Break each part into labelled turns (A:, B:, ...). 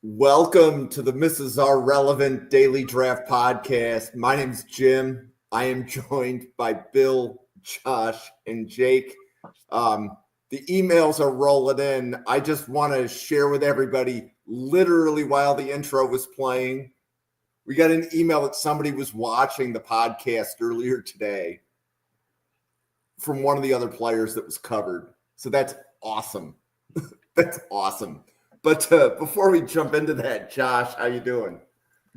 A: Welcome to the Mrs. R Relevant Daily Draft Podcast. My name's Jim. I am joined by Bill, Josh, and Jake. The emails are rolling in. I just want to share with everybody, literally while the intro was playing, we got an email that somebody was watching the podcast earlier today from one of the other players that was covered. So that's awesome. That's awesome. But before we jump into that, Josh, how you doing?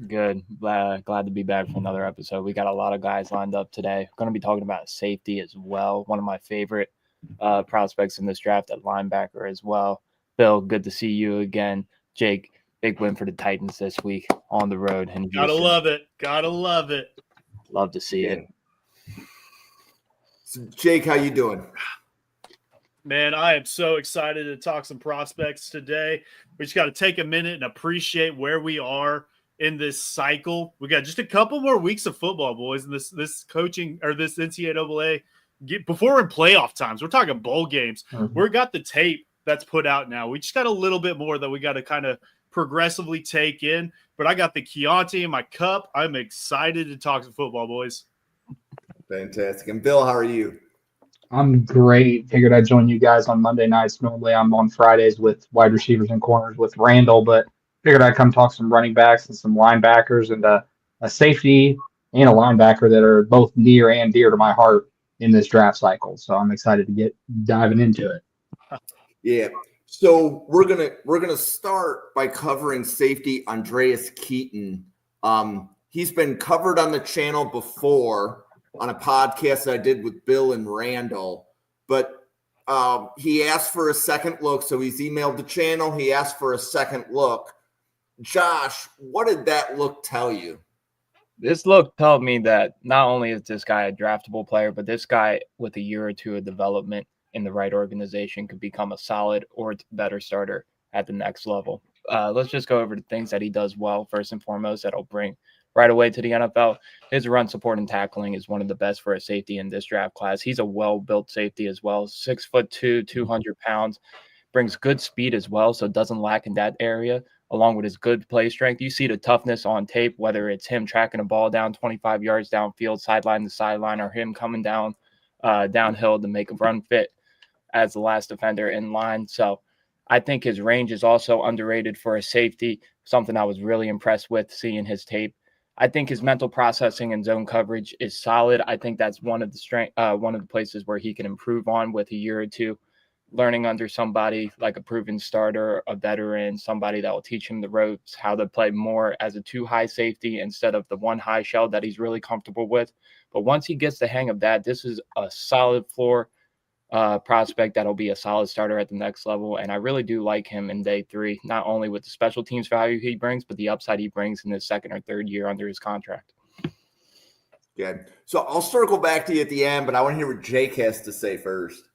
B: Good. Glad to be back for another episode. We got a lot of guys lined up today. Going to be talking about safety as well. One of my favorite prospects in this draft at linebacker as well. Bill, good to see you again. Jake, big win for the Titans this week on the road. And
C: Gotta love it. Gotta love it.
B: Love to see it.
A: So, Jake, how you doing?
C: Man, I am so excited to talk some prospects today. We just got to take a minute and appreciate where we are in this cycle. We got just a couple more weeks of football, boys, and this coaching or this NCAA before we're in playoff times. We're talking bowl games. We've got the tape that's put out now. We just got a little bit more that we got to kind of progressively take in. But I got the Chianti in my cup. I'm excited to talk some football, boys.
A: Fantastic. And Bill, how are you?
D: I'm great. Figured I'd join you guys on Monday nights. Normally I'm on Fridays with wide receivers and corners with Randall, but figured I'd come talk some running backs and some linebackers and a safety and a linebacker that are both near and dear to my heart in this draft cycle. So I'm excited to get diving into it.
A: Yeah. So we're gonna start by covering safety Andreas Keaton. He's been covered on the channel before on a podcast I did with Bill and Randall, but he asked for a second look, so he's emailed the channel. He asked for a second look. Josh, what did that look tell you?
B: This look told me that not only is this guy a draftable player, but this guy with a year or two of development in the right organization could become a solid or better starter at the next level. Let's just go over the things that he does well. First and foremost, that'll bring right away to the NFL. His run support and tackling is one of the best for a safety in this draft class. He's a well-built safety as well. 6'2", 200 pounds, brings good speed as well, so doesn't lack in that area, along with his good play strength. You see the toughness on tape, whether it's him tracking a ball down 25 yards downfield, sideline to sideline, or him coming down downhill to make a run fit as the last defender in line. So I think his range is also underrated for a safety, something I was really impressed with seeing his tape. I think his mental processing and zone coverage is solid. I think that's one of the places where he can improve on with a year or two, learning under somebody like a proven starter, a veteran, somebody that will teach him the ropes, how to play more as a 2-high safety instead of the 1-high shell that he's really comfortable with. But once he gets the hang of that, this is a solid floor prospect that'll be a solid starter at the next level. And I really do like him in day 3, not only with the special teams value he brings, but the upside he brings in his second or third year under his contract.
A: Good. So I'll circle back to you at the end, but I want to hear what Jake has to say first.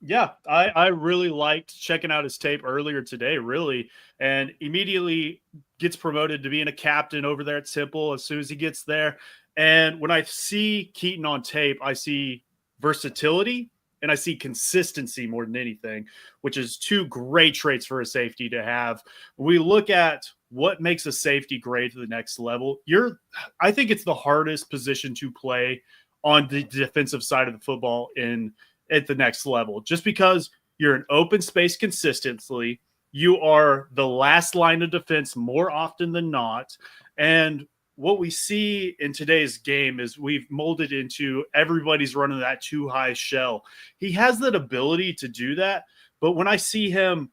C: Yeah, I really liked checking out his tape earlier today, really, and immediately gets promoted to being a captain over there at Temple as soon as he gets there. And when I see Keaton on tape, I see versatility and I see consistency more than anything, which is 2 great traits for a safety to have. When we look at what makes a safety great to the next level, I think it's the hardest position to play on the defensive side of the football at the next level, just because you're in open space consistently. You are the last line of defense more often than not. And what we see in today's game is we've molded into everybody's running that 2-high shell. He has that ability to do that. But when I see him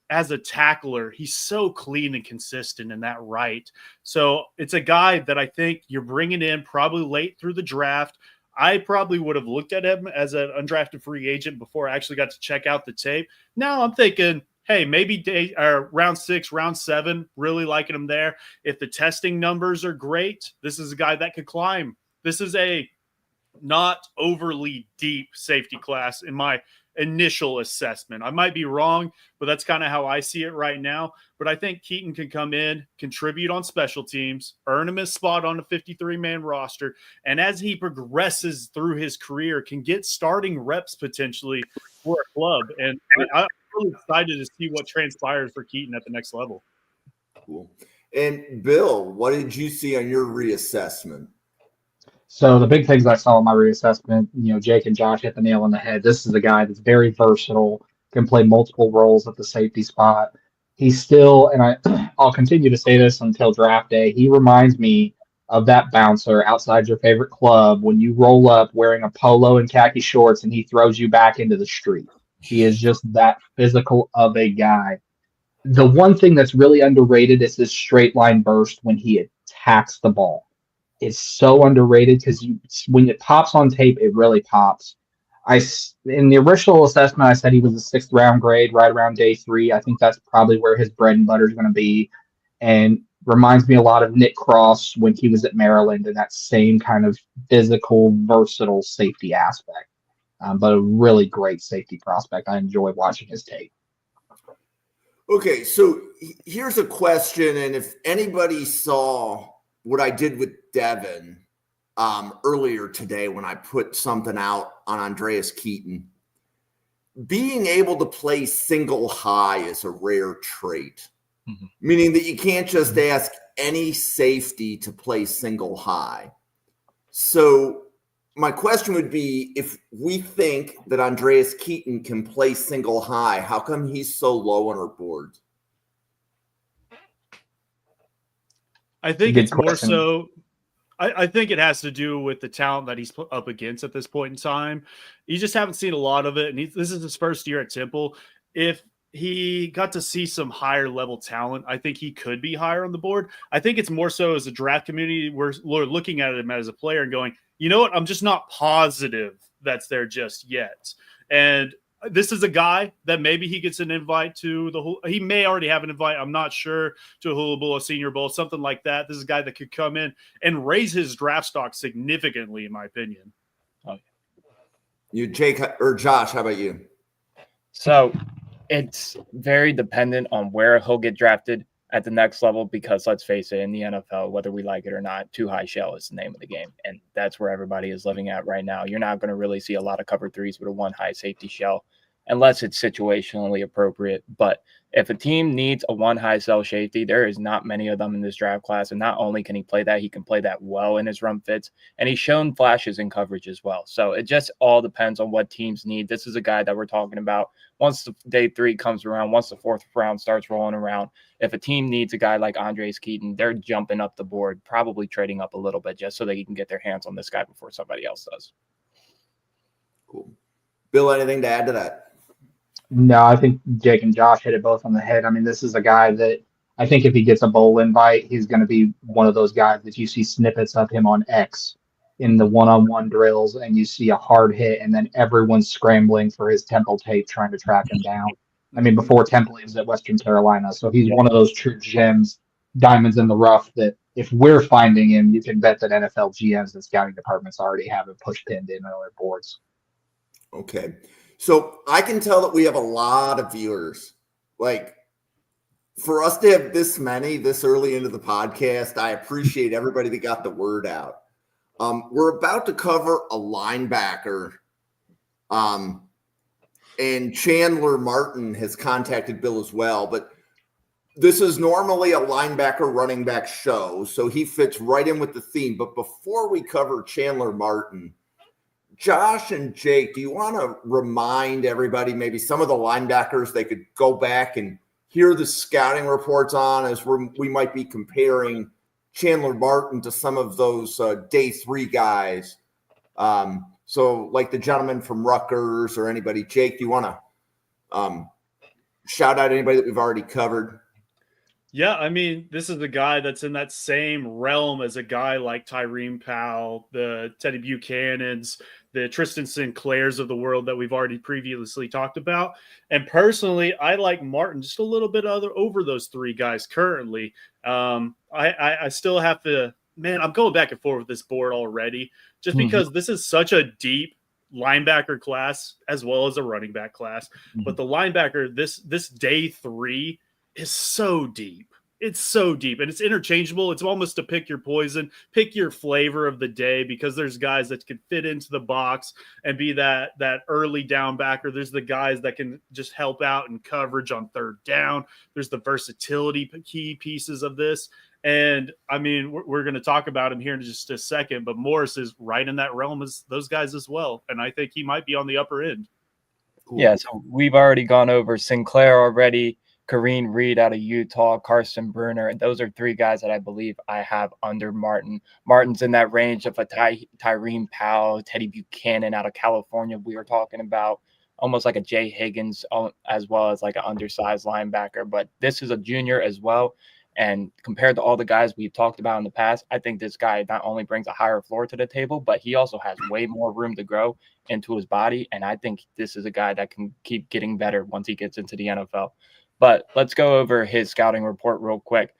C: as a tackler, he's so clean and consistent in that right. So it's a guy that I think you're bringing in probably late through the draft. I probably would have looked at him as an undrafted free agent before I actually got to check out the tape. Now I'm thinking, hey, maybe round 6, round 7, really liking him there. If the testing numbers are great, this is a guy that could climb. This is a not overly deep safety class in my initial assessment. I might be wrong, but that's kind of how I see it right now. But I think Keaton can come in, contribute on special teams, earn him his spot on a 53-man roster, and as he progresses through his career, can get starting reps potentially for a club. And I'm really excited to see what transpires for Keaton at the next level.
A: Cool. And Bill, what did you see on your reassessment?
D: So the big things I saw in my reassessment, Jake and Josh hit the nail on the head. This is a guy that's very versatile, can play multiple roles at the safety spot. He's still, and I'll continue to say this until draft day, he reminds me of that bouncer outside your favorite club when you roll up wearing a polo and khaki shorts and he throws you back into the street. He is just that physical of a guy. The one thing that's really underrated is his straight line burst when he attacks the ball. It's so underrated because when it pops on tape, it really pops. In the original assessment, I said he was a 6th round grade, right around day 3. I think that's probably where his bread and butter is going to be, and reminds me a lot of Nick Cross when he was at Maryland, and that same kind of physical, versatile safety aspect. But a really great safety prospect. I enjoy watching his tape.
A: Okay, so here's a question, and if anybody saw what I did with Devin earlier today when I put something out on Andreas Keaton, being able to play single high is a rare trait, meaning that you can't just ask any safety to play single high. So my question would be, if we think that Andreas Keaton can play single high, how come he's so low on our board?
C: I think it's more so. I think it has to do with the talent that he's up against at this point in time. You just haven't seen a lot of it, and this is his first year at Temple. If he got to see some higher level talent, I think he could be higher on the board. I think it's more so as a draft community, we're looking at him as a player and going, you know what, I'm just not positive that's there just yet. And this is a guy that maybe he gets an invite to he may already have an invite, I'm not sure, to a Hula Bowl, a Senior Bowl, something like that. This is a guy that could come in and raise his draft stock significantly, in my opinion.
A: You, Jake or Josh, how about you?
B: So it's very dependent on where he'll get drafted at the next level, because let's face it, in the NFL, whether we like it or not, too high shell is the name of the game. And that's where everybody is living at right now. You're not going to really see a lot of cover threes with a 1 high safety shell unless it's situationally appropriate. But if a team needs a 1 high cell safety, there is not many of them in this draft class. And not only can he play that, he can play that well in his run fits. And he's shown flashes in coverage as well. So it just all depends on what teams need. This is a guy that we're talking about. Once the day 3 comes around, once the 4th round starts rolling around, if a team needs a guy like Andreas Keaton, they're jumping up the board, probably trading up a little bit just so they can get their hands on this guy before somebody else does.
A: Cool. Bill, anything to add to that?
D: No, I think Jake and Josh hit it both on the head. I mean, this is a guy that I think if he gets a bowl invite, he's going to be one of those guys that you see snippets of him on X in the one-on-one drills, and you see a hard hit, and then everyone's scrambling for his Temple tape trying to track him down. I mean, before Temple, he was at Western Carolina, so he's one of those true gems, diamonds in the rough, that if we're finding him, you can bet that NFL GMs and scouting departments already have him push pinned in on their boards.
A: Okay. So I can tell that we have a lot of viewers. Like, for us to have this many this early into the podcast, I appreciate everybody that got the word out. We're about to cover a linebacker, and Chandler Martin has contacted Bill as well, but this is normally a linebacker running back show, so he fits right in with the theme. But before we cover Chandler Martin, Josh and Jake, do you want to remind everybody maybe some of the linebackers they could go back and hear the scouting reports on, as we might be comparing Chandler Martin to some of those day 3 guys? So like the gentleman from Rutgers or anybody. Jake, do you want to shout out anybody that we've already covered?
C: Yeah, I mean, this is the guy that's in that same realm as a guy like Tyreem Powell, the Teddy Buchanans, the Tristan Sinclairs of the world that we've already previously talked about. And personally, I like Martin just a little bit over those 3 guys currently. I still have to man, I'm going back and forth with this board already just
B: Mhm.
C: because this is such a deep linebacker class as well as a running back class. But the linebacker, this day 3 is so deep. It's so deep and it's interchangeable. It's almost to pick your poison, pick your flavor of the day, because there's guys that can fit into the box and be that early down backer. There's the guys that can just help out in coverage on third down. There's the versatility key pieces of this. And I mean, we're going to talk about him here in just a second, but Morris is right in that realm as those guys as well. And I think he might be on the upper end.
A: Cool.
B: Yeah, so we've already gone over Sinclair already, Kareem Reed out of Utah, Carson Bruner, and those are 3 guys that I believe I have under Martin. Martin's in that range of a Tyreen Powell, Teddy Buchanan out of California we were talking about, almost like a Jay Higgins, as well as like an undersized linebacker. But this is a junior as well. And compared to all the guys we've talked about in the past, I think this guy not only brings a higher floor to the table, but he also has way more room to grow into his body. And I think this is a guy that can keep getting better once he gets into the NFL. But let's go over his scouting report real quick.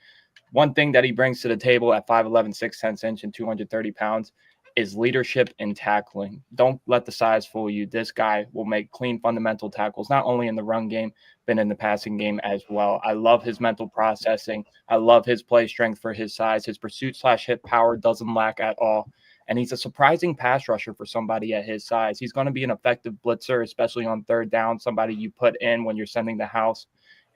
B: One thing that he brings to the table at 5'11", 6'10" and 230 pounds is leadership and tackling. Don't let the size fool you. This guy will make clean fundamental tackles, not only in the run game, but in the passing game as well. I love his mental processing. I love his play strength for his size. His pursuit/hit power doesn't lack at all. And he's a surprising pass rusher for somebody at his size. He's going to be an effective blitzer, especially on third down, somebody you put in when you're sending the house.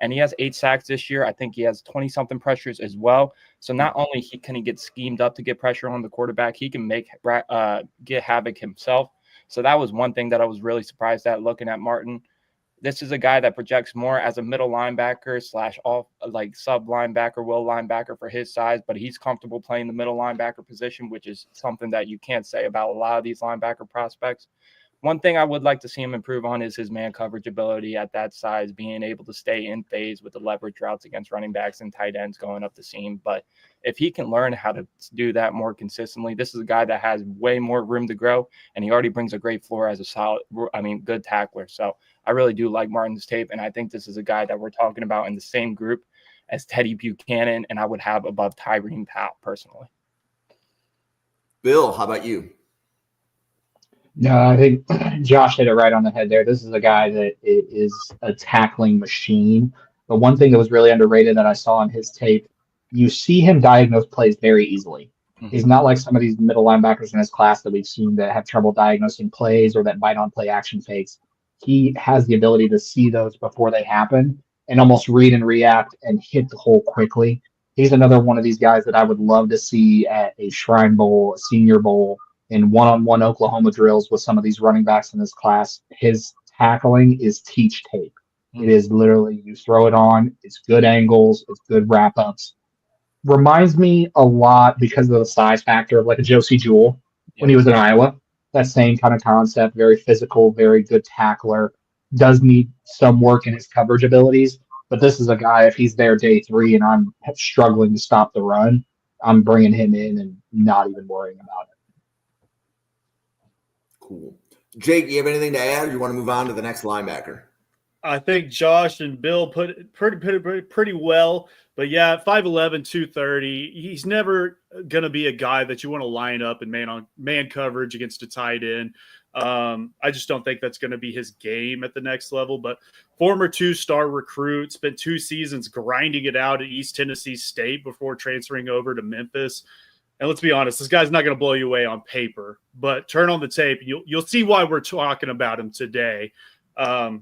B: And he has 8 sacks this year. I think he has 20-something pressures as well. So not only can he get schemed up to get pressure on the quarterback, he can get havoc himself. So that was one thing that I was really surprised at looking at Martin. This is a guy that projects more as a middle linebacker / off like sub linebacker, will linebacker for his size, but he's comfortable playing the middle linebacker position, which is something that you can't say about a lot of these linebacker prospects. One thing I would like to see him improve on is his man coverage ability at that size, being able to stay in phase with the leverage routes against running backs and tight ends going up the seam. But if he can learn how to do that more consistently, this is a guy that has way more room to grow, and he already brings a great floor as a good tackler. So I really do like Martin's tape, and I think this is a guy that we're talking about in the same group as Teddy Buchanan, and I would have above Tyreen Powell personally.
A: Bill, how about you?
D: No, I think Josh hit it right on the head there. This is a guy that is a tackling machine. But one thing that was really underrated that I saw on his tape, you see him diagnose plays very easily. He's not like some of these middle linebackers in his class that we've seen that have trouble diagnosing plays or that bite on play action fakes. He has the ability to see those before they happen and almost read and react and hit the hole quickly. He's another one of these guys that I would love to see at a Shrine Bowl, a Senior Bowl, in one-on-one Oklahoma drills with some of these running backs in this class. His tackling is teach tape. It is literally, you throw it on, it's good angles, it's good wrap-ups. Reminds me a lot, because of the size factor, of like a Josie Jewell when he was in Iowa. That same kind of concept, very physical, very good tackler. Does need some work in his coverage abilities, but this is a guy, if he's there day 3 and I'm struggling to stop the run, I'm bringing him in and not even worrying about it.
A: Cool. Jake, you have anything to add, or you want to move on to the next linebacker?
C: I think Josh and Bill put it pretty well. But yeah, 5'11", 230. He's never going to be a guy that you want to line up and man coverage against a tight end. I just don't think that's going to be his game at the next level. But former 2-star recruit, spent 2 seasons grinding it out at East Tennessee State before transferring over to Memphis. And let's be honest, this guy's not going to blow you away on paper. But turn on the tape, you'll see why we're talking about him today. I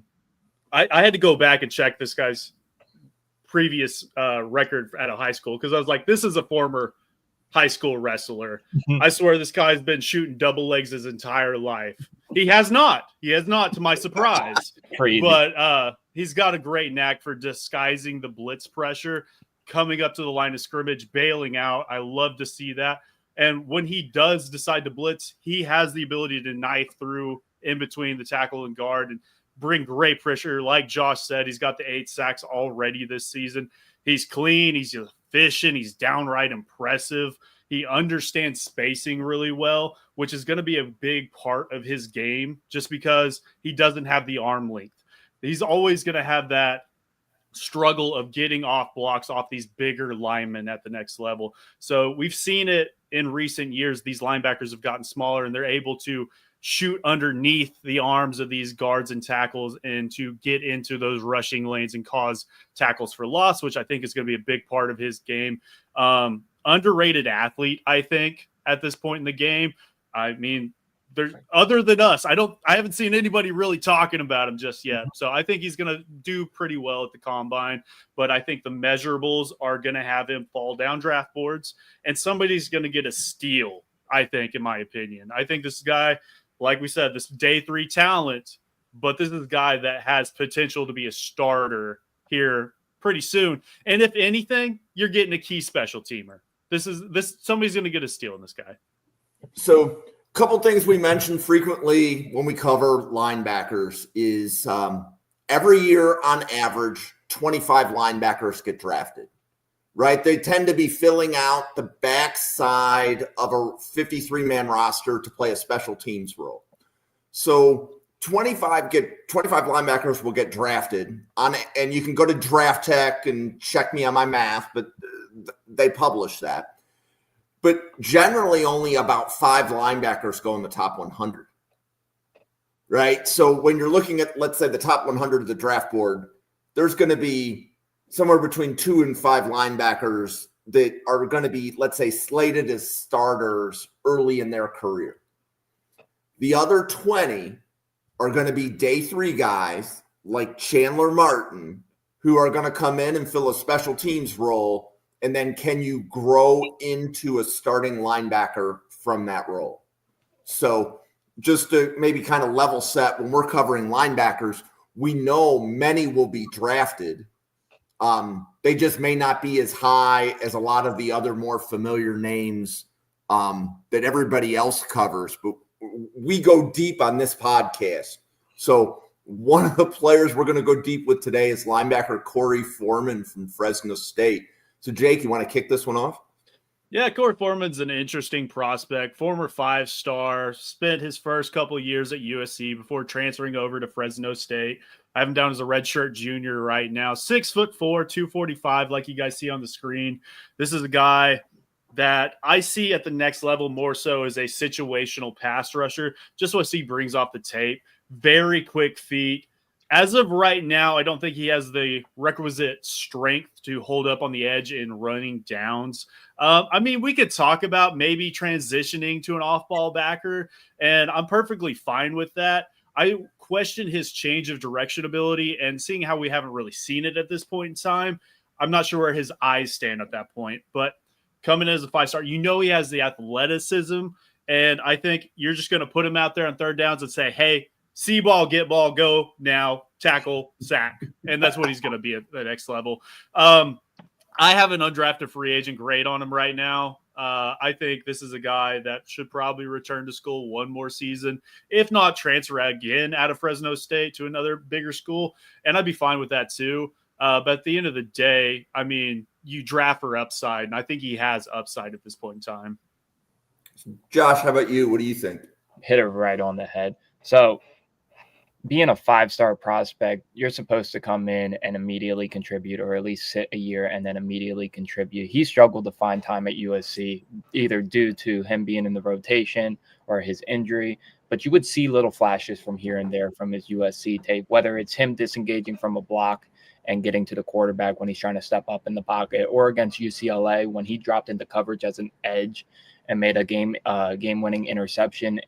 C: had to go back and check this guy's previous record at a high school, because I was like, this is a former high school wrestler. I swear this guy's been shooting double legs his entire life. He has not, to my surprise.
B: Crazy.
C: But he's got a great knack for disguising the blitz pressure, coming up to the line of scrimmage, bailing out. I love to see that. And when he does decide to blitz, he has the ability to knife through in between the tackle and guard and bring great pressure. Like Josh said, he's got the 8 sacks already this season. He's clean. He's efficient. He's downright impressive. He understands spacing really well, which is going to be a big part of his game just because he doesn't have the arm length. He's always going to have that struggle of getting off blocks off these bigger linemen at the next level. So we've seen it in recent years, these linebackers have gotten smaller and they're able to shoot underneath the arms of these guards and tackles and to get into those rushing lanes and cause tackles for loss, which I think is going to be a big part of his game. Underrated athlete, I think, at this point in the game. I mean, there's other than us, I haven't seen anybody really talking about him just yet. So I think he's going to do pretty well at the combine, but I think the measurables are going to have him fall down draft boards and somebody's going to get a steal, I think, in my opinion. I think this guy, like we said, this day 3 talent, but this is a guy that has potential to be a starter here pretty soon. And if anything, you're getting a key special teamer. Somebody's going to get a steal in this guy.
A: So, couple things we mention frequently when we cover linebackers is every year on average 25 linebackers get drafted, right? They tend to be filling out the backside of a 53-man roster to play a special teams role. So 25 linebackers will get drafted and you can go to Draft Tech and check me on my math, but they publish that. But generally only about 5 linebackers go in the top 100, right? So when you're looking at, let's say, the top 100 of the draft board, there's going to be somewhere between 2 and 5 linebackers that are going to be, let's say, slated as starters early in their career. The other 20 are going to be day 3 guys like Chandler Martin, who are going to come in and fill a special teams role. And then can you grow into a starting linebacker from that role? So just to maybe kind of level set, when we're covering linebackers, we know many will be drafted. They just may not be as high as a lot of the other more familiar names that everybody else covers. But we go deep on this podcast. So one of the players we're going to go deep with today is linebacker Korey Foreman from Fresno State. So, Jake, you want to kick this one off?
C: Yeah, Korey Foreman's an interesting prospect, former 5-star, spent his first couple of years at USC before transferring over to Fresno State. I have him down as a redshirt junior right now. 6'4", 245, like you guys see on the screen. This is a guy that I see at the next level more so as a situational pass rusher, just what he brings off the tape. Very quick feet. As of right now, I don't think he has the requisite strength to hold up on the edge in running downs. I mean, we could talk about maybe transitioning to an off-ball backer, and I'm perfectly fine with that. I question his change of direction ability, and seeing how we haven't really seen it at this point in time, I'm not sure where his eyes stand at that point. But coming in as a 5-star, you know he has the athleticism, and I think you're just going to put him out there on third downs and say, hey, see ball, get ball, go now, tackle, sack. And that's what he's going to be at the next level. I have an undrafted free agent grade on him right now. I think this is a guy that should probably return to school one more season, if not transfer again out of Fresno State to another bigger school. And I'd be fine with that too. But at the end of the day, I mean, you draft for upside, and I think he has upside at this point in time.
A: Josh, how about you? What do you think?
B: Hit it right on the head. So, being a 5-star prospect, you're supposed to come in and immediately contribute, or at least sit a year and then immediately contribute. He struggled to find time at USC, either due to him being in the rotation or his injury. But you would see little flashes from here and there from his USC tape, whether it's him disengaging from a block and getting to the quarterback when he's trying to step up in the pocket, or against UCLA when he dropped into coverage as an edge and made a game-winning interception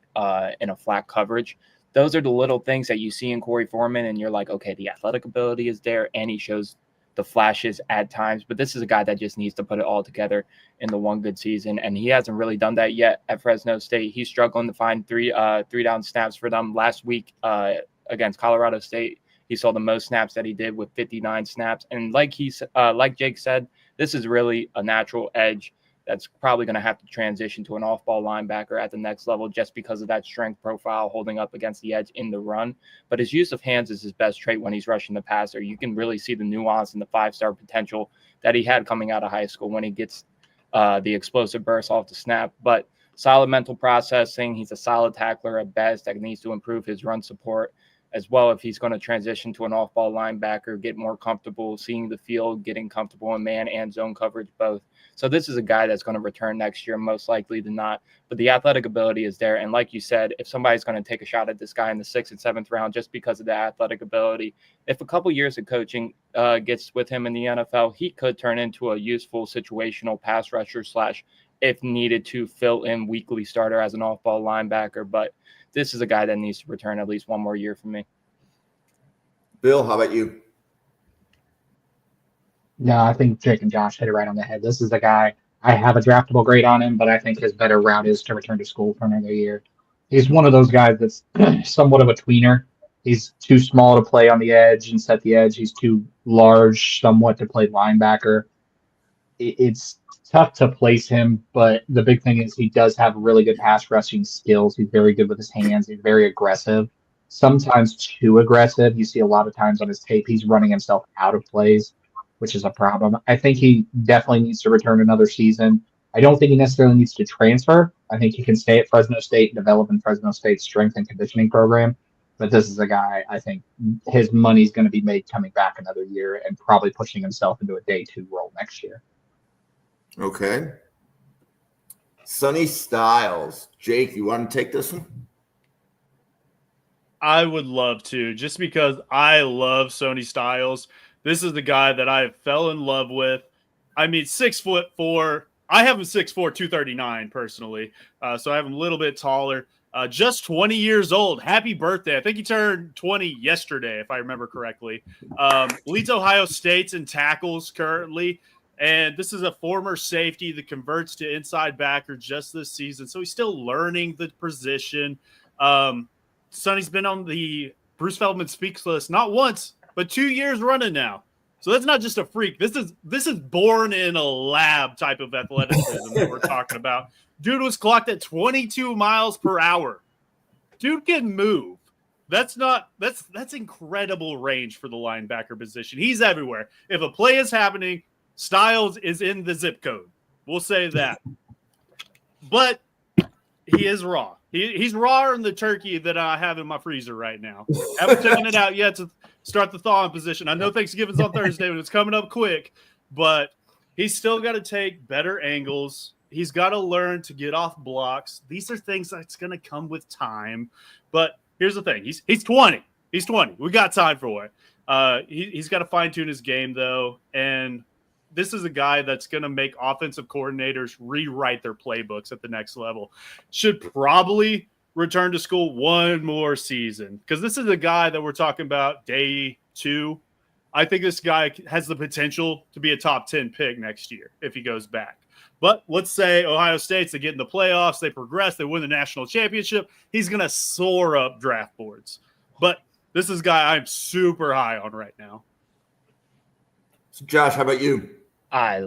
B: in a flat coverage. Those are the little things that you see in Korey Foreman, and you're like, okay, the athletic ability is there, and he shows the flashes at times. But this is a guy that just needs to put it all together in the one good season, and he hasn't really done that yet at Fresno State. He's struggling to find three down snaps for them. Last week against Colorado State, he saw the most snaps that he did with 59 snaps. And like Jake said, this is really a natural edge that's probably going to have to transition to an off-ball linebacker at the next level just because of that strength profile holding up against the edge in the run. But his use of hands is his best trait when he's rushing the passer. You can really see the nuance and the 5-star potential that he had coming out of high school when he gets the explosive burst off the snap. But solid mental processing. He's a solid tackler at best that needs to improve his run support. as well if he's going to transition to an off-ball linebacker, get more comfortable seeing the field, getting comfortable in man and zone coverage both. So this is a guy that's going to return next year, most likely than not. But the athletic ability is there. And like you said, if somebody's going to take a shot at this guy in the 6th and 7th round just because of the athletic ability, if a couple years of coaching gets with him in the NFL, he could turn into a useful situational pass rusher / if needed to fill in weekly starter as an off-ball linebacker. But this is a guy that needs to return at least one more year for me.
A: Bill, how about you?
D: No, I think Jake and Josh hit it right on the head. This is the guy. I have a draftable grade on him, but I think his better route is to return to school for another year. He's one of those guys that's somewhat of a tweener. He's too small to play on the edge and set the edge. He's too large somewhat to play linebacker. It's tough to place him, but the big thing is he does have really good pass rushing skills. He's very good with his hands. He's very aggressive, sometimes too aggressive. You see a lot of times on his tape, he's running himself out of plays, which is a problem. I think he definitely needs to return another season. I don't think he necessarily needs to transfer. I think he can stay at Fresno State and develop in Fresno State's strength and conditioning program. But this is a guy, I think his money's going to be made coming back another year and probably pushing himself into a day 2 role next year.
A: Okay. Sonny Styles. Jake, you want to take this one?
C: I would love to, just because I love Sonny Styles. This is the guy that I fell in love with. I mean, 6'4". I have him 6'4", 239 personally. So I have him a little bit taller. Just 20 years old. Happy birthday. I think he turned 20 yesterday, if I remember correctly. Leads Ohio State's in tackles currently. And this is a former safety that converts to inside backer just this season. So he's still learning the position. Sonny's been on the Bruce Feldman Speaks list not once, but 2 years running now. So that's not just a freak. This is born in a lab type of athleticism that we're talking about. Dude was clocked at 22 miles per hour. Dude can move. That's incredible range for the linebacker position. He's everywhere. If a play is happening, Styles is in the zip code. We'll say that. But he is raw. He's rawer than the turkey that I have in my freezer right now. Haven't taken it out yet to start the thawing position. I know Thanksgiving's on Thursday, but it's coming up quick. But he's still got to take better angles. He's got to learn to get off blocks. These are things that's going to come with time. But here's the thing. He's 20. He's 20. We got time for it. He's got to fine-tune his game, though. And this is a guy that's going to make offensive coordinators rewrite their playbooks at the next level. Should probably return to school one more season, because this is a guy that we're talking about day 2. I think this guy has the potential to be a top 10 pick next year if he goes back. But let's say Ohio State's, they get in the playoffs, they progress, they win the national championship. He's going to soar up draft boards. But this is a guy I'm super high on right now.
A: So Josh, how about you?
B: I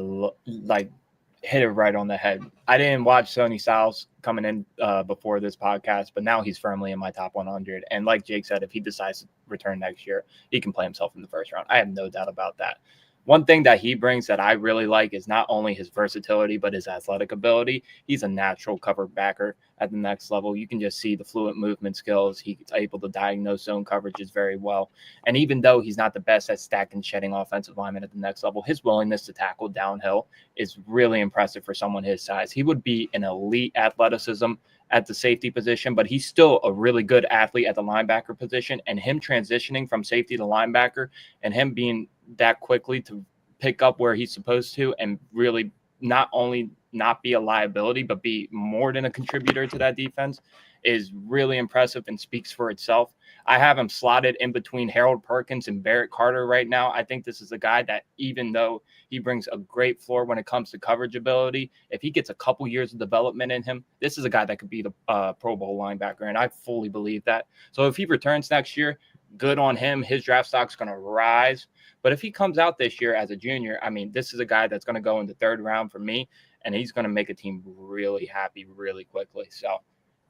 B: hit it right on the head. I didn't watch Sonny Styles coming in before this podcast, but now he's firmly in my top 100. And like Jake said, if he decides to return next year, he can play himself in the first round. I have no doubt about that. One thing that he brings that I really like is not only his versatility, but his athletic ability. He's a natural cover backer at the next level. You can just see the fluent movement skills. He's able to diagnose zone coverages very well. And even though he's not the best at stacking, shedding offensive linemen at the next level, his willingness to tackle downhill is really impressive for someone his size. He would be an elite athleticism at the safety position, but he's still a really good athlete at the linebacker position. And him transitioning from safety to linebacker and him being that quickly to pick up where he's supposed to and really not only not be a liability, but be more than a contributor to that defense is really impressive and speaks for itself. I have him slotted in between Harold Perkins and Barrett Carter right now. I think this is a guy that, even though he brings a great floor when it comes to coverage ability, if he gets a couple years of development in him, this is a guy that could be the Pro Bowl linebacker, and I fully believe that. So if he returns next year, good on him. His draft stock's going to rise. But if he comes out this year as a junior, I mean, this is a guy that's going to go in the 3rd round for me, and he's going to make a team really happy really quickly. So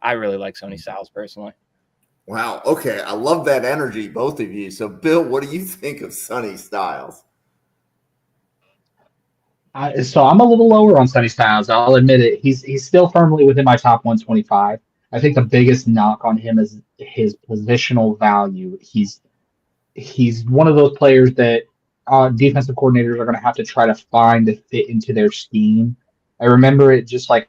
B: I really like Sonny Styles personally.
A: Wow. Okay. I love that energy, both of you. So, Bill, what do you think of Sonny Styles?
D: So I'm a little lower on Sonny Styles. I'll admit it. He's still firmly within my top 125. I think the biggest knock on him is his positional value. He's one of those players that defensive coordinators are going to have to try to find to fit into their scheme. I remember it just like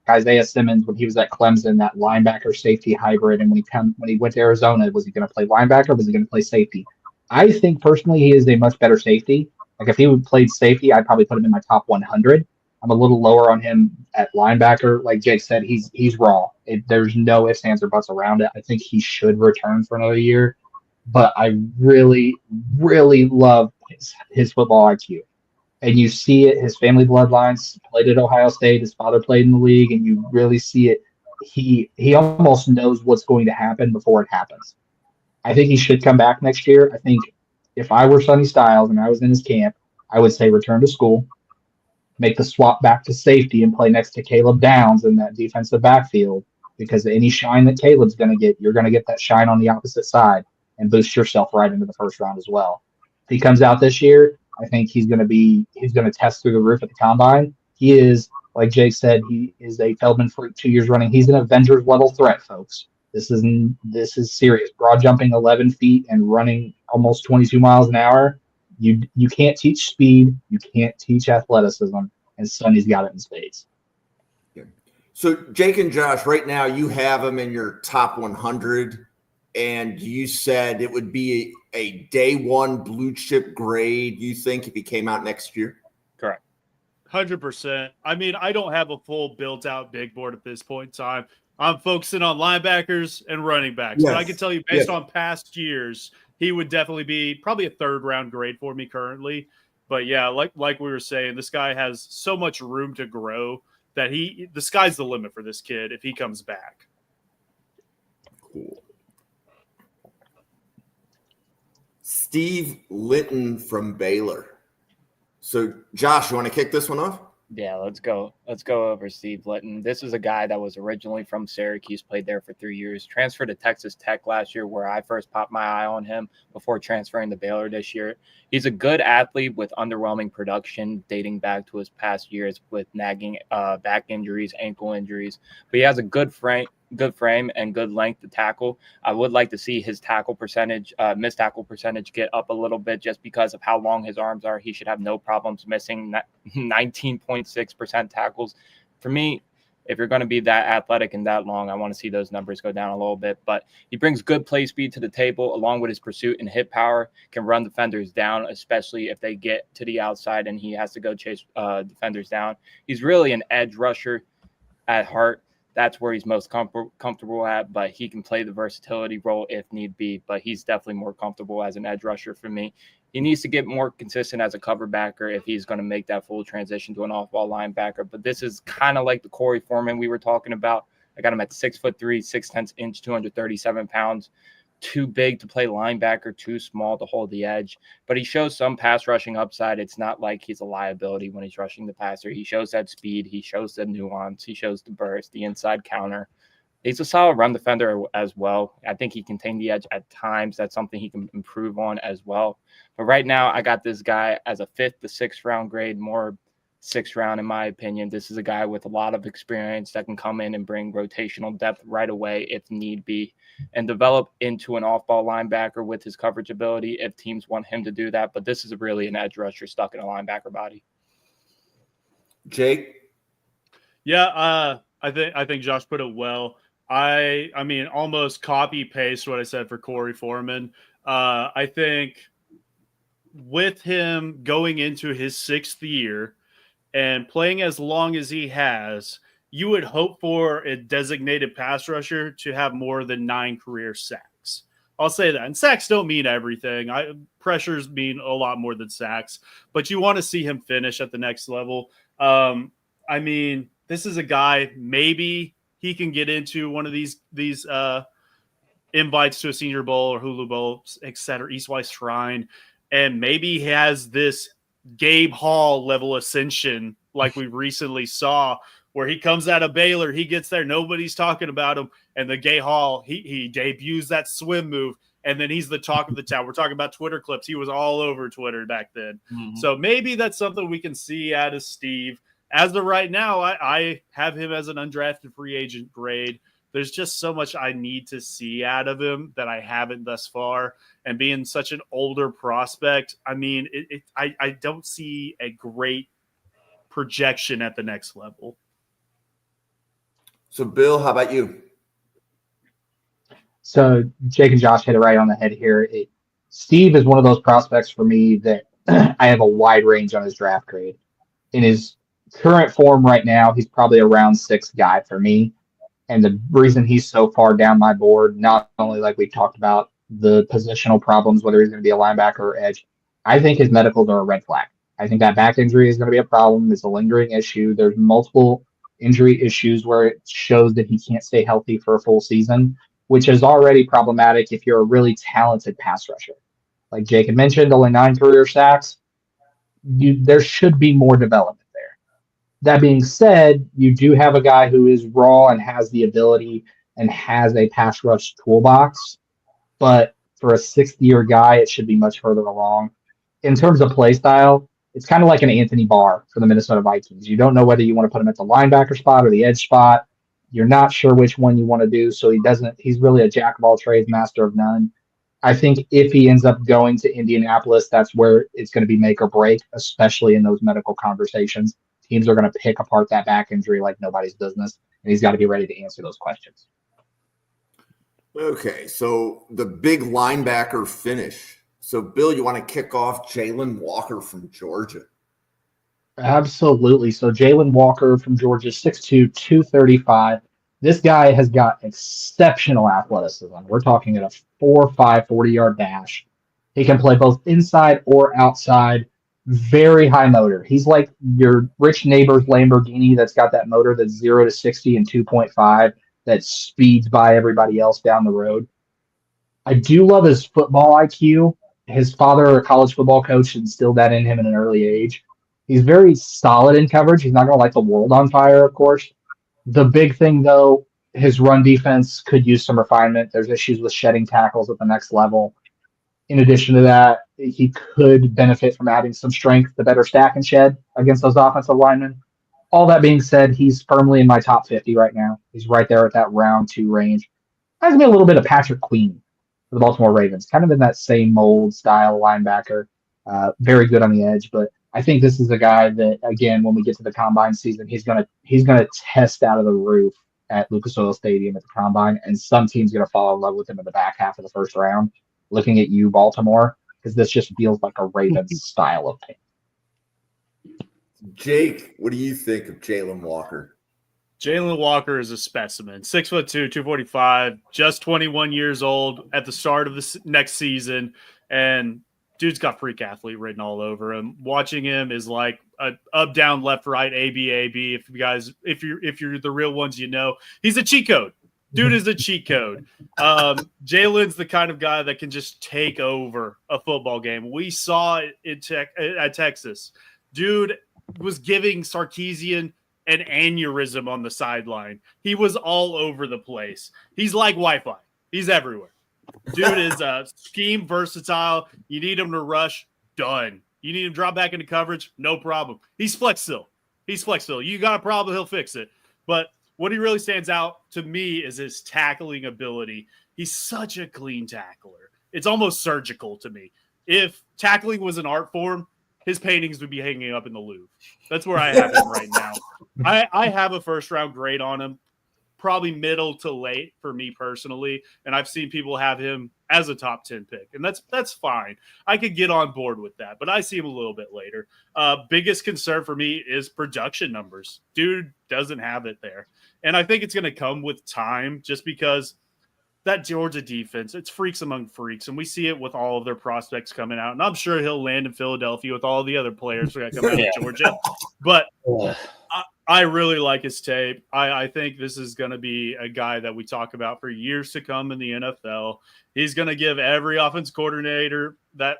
D: Isaiah Simmons when he was at Clemson, that linebacker safety hybrid, and when he went to Arizona, was he going to play linebacker? Was he going to play safety? I think personally he is a much better safety. Like if he would played safety, I'd probably put him in my top 100. I'm a little lower on him at linebacker. Like Jake said, he's raw. There's no ifs, ands, or buts around it. I think he should return for another year, but I really, really love his football IQ. And you see it, his family bloodlines played at Ohio State, his father played in the league, and you really see it. He almost knows what's going to happen before it happens. I think he should come back next year. I think if I were Sonny Styles and I was in his camp, I would say return to school, make the swap back to safety, and play next to Caleb Downs in that defensive backfield, because any shine that Caleb's going to get, you're going to get that shine on the opposite side and boost yourself right into the first round as well. If he comes out this year, I think he's going to test through the roof at the combine. He is, like Jake said, he is a Feldman Freak 2 years running. He's an Avengers level threat, folks. This is serious. Broad jumping 11 feet and running almost 22 miles an hour. You can't teach speed. You can't teach athleticism. And Sonny's got it in spades.
A: So Jake and Josh, right now you have him in your top 100, and you said it would be a day one blue chip grade, you think, if he came out next year?
B: Correct.
C: 100%. I mean, I don't have a full built out big board at this point in time. I'm focusing on linebackers and running backs.
A: Yes.
C: But I can tell you, based on past years, he would definitely be probably a third round grade for me currently. But yeah, like we were saying, this guy has so much room to grow that the sky's the limit for this kid if he comes back.
A: Cool. Steve Linton from Baylor. So Josh, you want to kick this one off?
B: Yeah, let's go over Steve Linton. This is a guy that was originally from Syracuse, played there for 3 years, transferred to Texas Tech last year, where I first popped my eye on him before transferring to Baylor this year. He's a good athlete with underwhelming production dating back to his past years with nagging back injuries, ankle injuries. But he has a good frame and good length to tackle. I would like to see his tackle percentage, missed tackle percentage, get up a little bit just because of how long his arms are. He should have no problems missing 19.6% tackles. For me, if you're going to be that athletic and that long, I want to see those numbers go down a little bit. But he brings good play speed to the table, along with his pursuit and hit power, can run defenders down, especially if they get to the outside and he has to go chase defenders down. He's really an edge rusher at heart. That's where he's most comfortable at, but he can play the versatility role if need be. But he's definitely more comfortable as an edge rusher for me. He needs to get more consistent as a cover backer if he's going to make that full transition to an off-ball linebacker. But this is kind of like the Korey Foreman we were talking about. I got him at 6'3", 6/10", 237 pounds. Too big to play linebacker, too small to hold the edge. But he shows some pass rushing upside. It's not like he's a liability when he's rushing the passer. He shows that speed. He shows the nuance. He shows the burst, the inside counter. He's a solid run defender as well. I think he can contain the edge at times. That's something he can improve on as well. But right now, I got this guy as a 5th to 6th round grade, more 6th round in my opinion. This is a guy with a lot of experience that can come in and bring rotational depth right away if need be, and develop into an off-ball linebacker with his coverage ability if teams want him to do that. But this is really an edge rusher stuck in a linebacker body.
A: Jake?
C: Yeah, I think Josh put it well. I mean, almost copy paste what I said for Korey Foreman. I think with him going into his 6th year and playing as long as he has, you would hope for a designated pass rusher to have more than 9 career sacks. I'll say that. And sacks don't mean everything. Pressures mean a lot more than sacks. But you want to see him finish at the next level. I mean, this is a guy, maybe he can get into one of these invites to a Senior Bowl or Hulu Bowl, et cetera, East West Shrine. And maybe he has this Gabe Hall level ascension like we recently saw, where he comes out of Baylor, he gets there, nobody's talking about him, and the Gabe Hall, he debuts that swim move, and then he's the talk of the town. We're talking about Twitter clips. He was all over Twitter back then. Mm-hmm. So maybe that's something we can see out of Steve. As of right now, I have him as an undrafted free agent grade. There's just so much I need to see out of him that I haven't thus far. And being such an older prospect, I mean, I don't see a great projection at the next level.
A: So, Bill, how about you?
D: So Jake and Josh hit it right on the head here. Steve is one of those prospects for me that I have a wide range on his draft grade. In his current form right now, he's probably a round 6 guy for me. And the reason he's so far down my board, not only like we talked about the positional problems, whether he's going to be a linebacker or edge, I think his medicals are a red flag. I think that back injury is going to be a problem. It's a lingering issue. There's multiple injury issues where it shows that he can't stay healthy for a full season, which is already problematic if you're a really talented pass rusher. Like Jake had mentioned, only 9 career sacks. There should be more development there. That being said, you do have a guy who is raw and has the ability and has a pass rush toolbox, but for a 6th-year guy, it should be much further along. In terms of play style, it's kind of like an Anthony Barr for the Minnesota Vikings. You don't know whether you want to put him at the linebacker spot or the edge spot. You're not sure which one you want to do, so he's really a jack of all trades, master of none. I think if he ends up going to Indianapolis, that's where it's going to be make or break, especially in those medical conversations. Teams are going to pick apart that back injury like nobody's business, and he's got to be ready to answer those questions.
A: Okay, so the big linebacker finish. So, Bill, you want to kick off Jalon Walker from Georgia?
D: Absolutely. So Jalon Walker from Georgia, 6'2", 235. This guy has got exceptional athleticism. We're talking at a 4.5 40-yard dash. He can play both inside or outside. Very high motor. He's like your rich neighbor's Lamborghini that's got that motor that's 0 to 60 in 2.5 that speeds by everybody else down the road. I do love his football IQ. His father, a college football coach, instilled that in him at an early age. He's very solid in coverage. He's not going to light the world on fire, of course. The big thing, though, his run defense could use some refinement. There's issues with shedding tackles at the next level. In addition to that, he could benefit from adding some strength to better stack and shed against those offensive linemen. All that being said, he's firmly in my top 50 right now. He's right there at that round 2 range. Reminds me a little bit of Patrick Queen for the Baltimore Ravens, kind of in that same mold style linebacker. Very good on the edge, but I think this is a guy that, again, when we get to the combine season, he's gonna test out of the roof at Lucas Oil Stadium at the combine, and some team's gonna fall in love with him in the back half of the first round. Looking at you, Baltimore, because this just feels like a Ravens style of pick.
A: Jake, what do you think of Jalon Walker?
C: Jalon Walker is a specimen. 6'2", 245, just 21 years old at the start of the next season, and dude's got freak athlete written all over him. Watching him is like a up, down, left, right, A, B, A, B. If you're the real ones, you know he's a cheat code. Dude is a cheat code. Jalen's the kind of guy that can just take over a football game. We saw it at Texas. Dude was giving Sarkisian an aneurysm on the sideline. He was all over the place. He's like Wi-Fi. He's everywhere. Dude is scheme versatile. You need him to rush, done. You need him to drop back into coverage, no problem. He's Flexil. You got a problem, he'll fix it. But what he really stands out to me is his tackling ability. He's such a clean tackler. It's almost surgical to me. If tackling was an art form, his paintings would be hanging up in the Louvre. That's where I have him right now. I have a first-round grade on him, probably middle to late for me personally, and I've seen people have him as a top 10 pick, and that's fine. I could get on board with that, but I see him a little bit later. Biggest concern for me is production numbers. Dude doesn't have it there, and I think it's going to come with time just because that Georgia defense, it's freaks among freaks, and we see it with all of their prospects coming out, and I'm sure he'll land in Philadelphia with all the other players that come out of Georgia, but I really like his tape. I think this is going to be a guy that we talk about for years to come in the NFL. He's going to give every offense coordinator that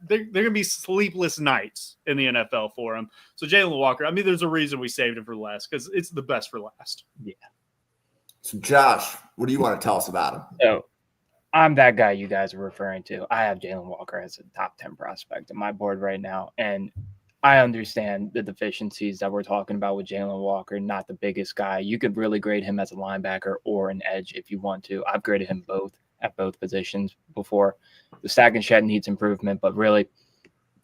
C: they're going to be sleepless nights in the NFL for him. So Jalon Walker, I mean, there's a reason we saved him for last because it's the best for last.
B: Yeah.
A: So Josh, what do you want to tell us about him?
B: So I'm that guy you guys are referring to. I have Jalon Walker as a top 10 prospect on my board right now. And I understand the deficiencies that we're talking about with Jalon Walker, not the biggest guy. You could really grade him as a linebacker or an edge if you want to. I've graded him both at both positions before. The stack and shed needs improvement, but really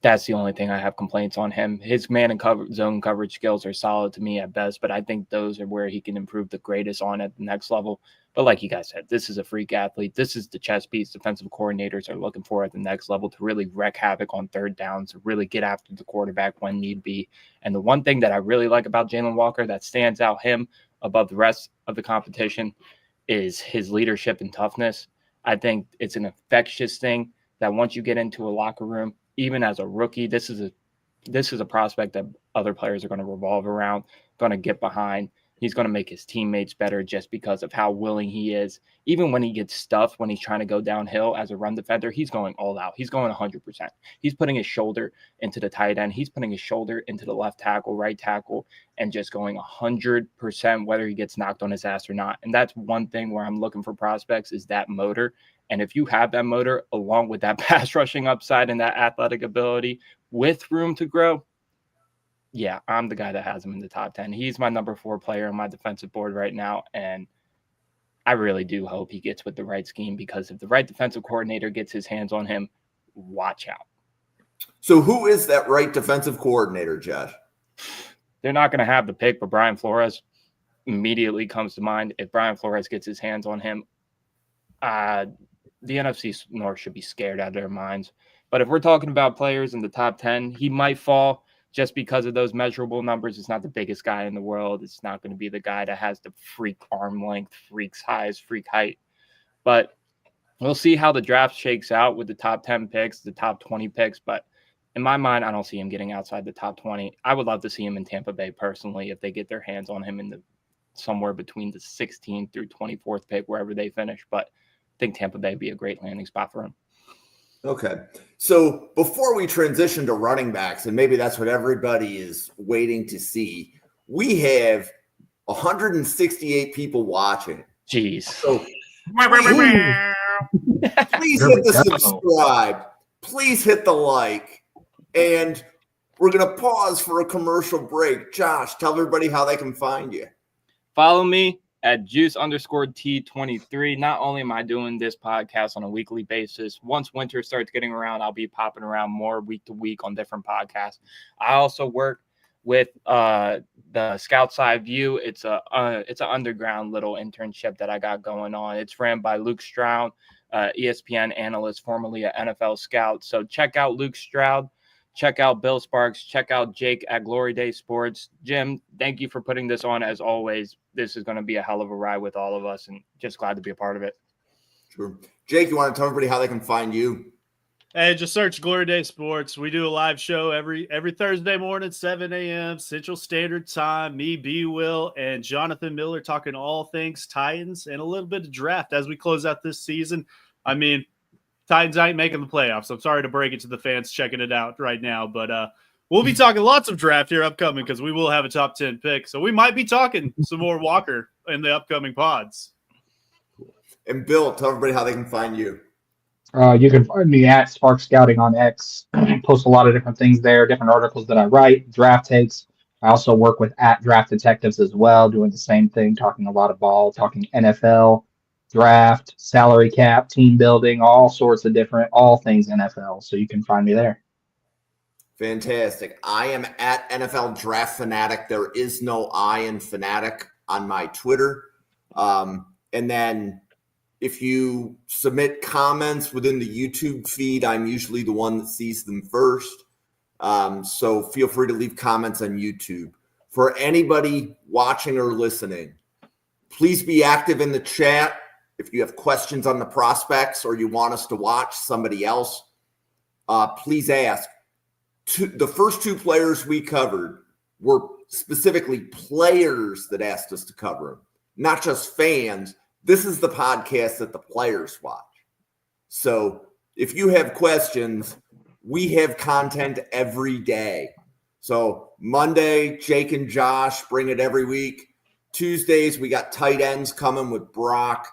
B: that's the only thing I have complaints on him. His man and zone coverage skills are solid to me at best, but I think those are where he can improve the greatest on at the next level. But like you guys said, this is a freak athlete. This is the chess piece defensive coordinators are looking for at the next level to really wreak havoc on third downs, to really get after the quarterback when need be. And the one thing that I really like about Jalon Walker that stands out him above the rest of the competition is his leadership and toughness. I think it's an infectious thing that once you get into a locker room, even as a rookie, this is a prospect that other players are going to revolve around, going to get behind. He's going to make his teammates better just because of how willing he is. Even when he gets stuffed, when he's trying to go downhill as a run defender, he's going all out. He's going 100%. He's putting his shoulder into the tight end. He's putting his shoulder into the left tackle, right tackle, and just going 100% whether he gets knocked on his ass or not. And that's one thing where I'm looking for prospects is that motor. And if you have that motor along with that pass rushing upside and that athletic ability with room to grow, yeah, I'm the guy that has him in the top 10. He's my number 4 player on my defensive board right now. And I really do hope he gets with the right scheme, because if the right defensive coordinator gets his hands on him, watch out.
A: So who is that right defensive coordinator, Josh?
B: They're not going to have the pick, but Brian Flores immediately comes to mind. If Brian Flores gets his hands on him, the NFC North should be scared out of their minds. But if we're talking about players in the top 10, he might fall just because of those measurable numbers. It's not the biggest guy in the world. It's not going to be the guy that has the freak arm length, freak size, freak height. But we'll see how the draft shakes out with the top 10 picks, the top 20 picks. But in my mind, I don't see him getting outside the top 20. I would love to see him in Tampa Bay personally if they get their hands on him in the somewhere between the 16th through 24th pick, wherever they finish. But I think Tampa Bay would be a great landing spot for him.
A: Okay. So before we transition to running backs, and maybe that's what everybody is waiting to see, we have 168 people watching.
B: Jeez.
A: So please hit the subscribe. Please hit the like. And we're going to pause for a commercial break. Josh, tell everybody how they can find you.
B: Follow me at juice_T23. Not only am I doing this podcast on a weekly basis, once winter starts getting around, I'll be popping around more week to week on different podcasts. I also work with the Scout Side View. It's an underground little internship that I got going on. It's ran by Luke Stroud, ESPN analyst, formerly an NFL scout. So check out Luke Stroud. Check out Bill Sparks. Check out Jake at Glory Day Sports. Jim, thank you for putting this on as always. This is going to be a hell of a ride with all of us, and just glad to be a part of it.
A: Sure. Jake, you want to tell everybody how they can find you?
C: Hey, just search Glory Day Sports. We do a live show every Thursday morning, 7 a.m. Central Standard Time. Me, B. Will, and Jonathan Miller talking all things Titans and a little bit of draft as we close out this season. I mean, Titans ain't making the playoffs. I'm sorry to break it to the fans checking it out right now, but we'll be talking lots of draft here upcoming because we will have a top 10 pick. So we might be talking some more Walker in the upcoming pods.
A: And Bill, tell everybody how they can find you.
D: You can find me at Spark Scouting on X. I post a lot of different things there, different articles that I write, draft takes. I also work with at Draft Detectives as well, doing the same thing, talking a lot of ball, talking NFL, draft, salary cap, team building, all sorts of different, all things NFL. So you can find me there.
A: Fantastic. I am at NFL Draft Fanatic. There is no I in Fanatic on my Twitter. And then if you submit comments within the YouTube feed, I'm usually the one that sees them first. So feel free to leave comments on YouTube. For anybody watching or listening, please be active in the chat. If you have questions on the prospects or you want us to watch somebody else, please ask. The first 2 players we covered were specifically players that asked us to cover them, not just fans. This is the podcast that the players watch. So if you have questions, we have content every day. So Monday, Jake and Josh bring it every week. Tuesdays, we got tight ends coming with Brock.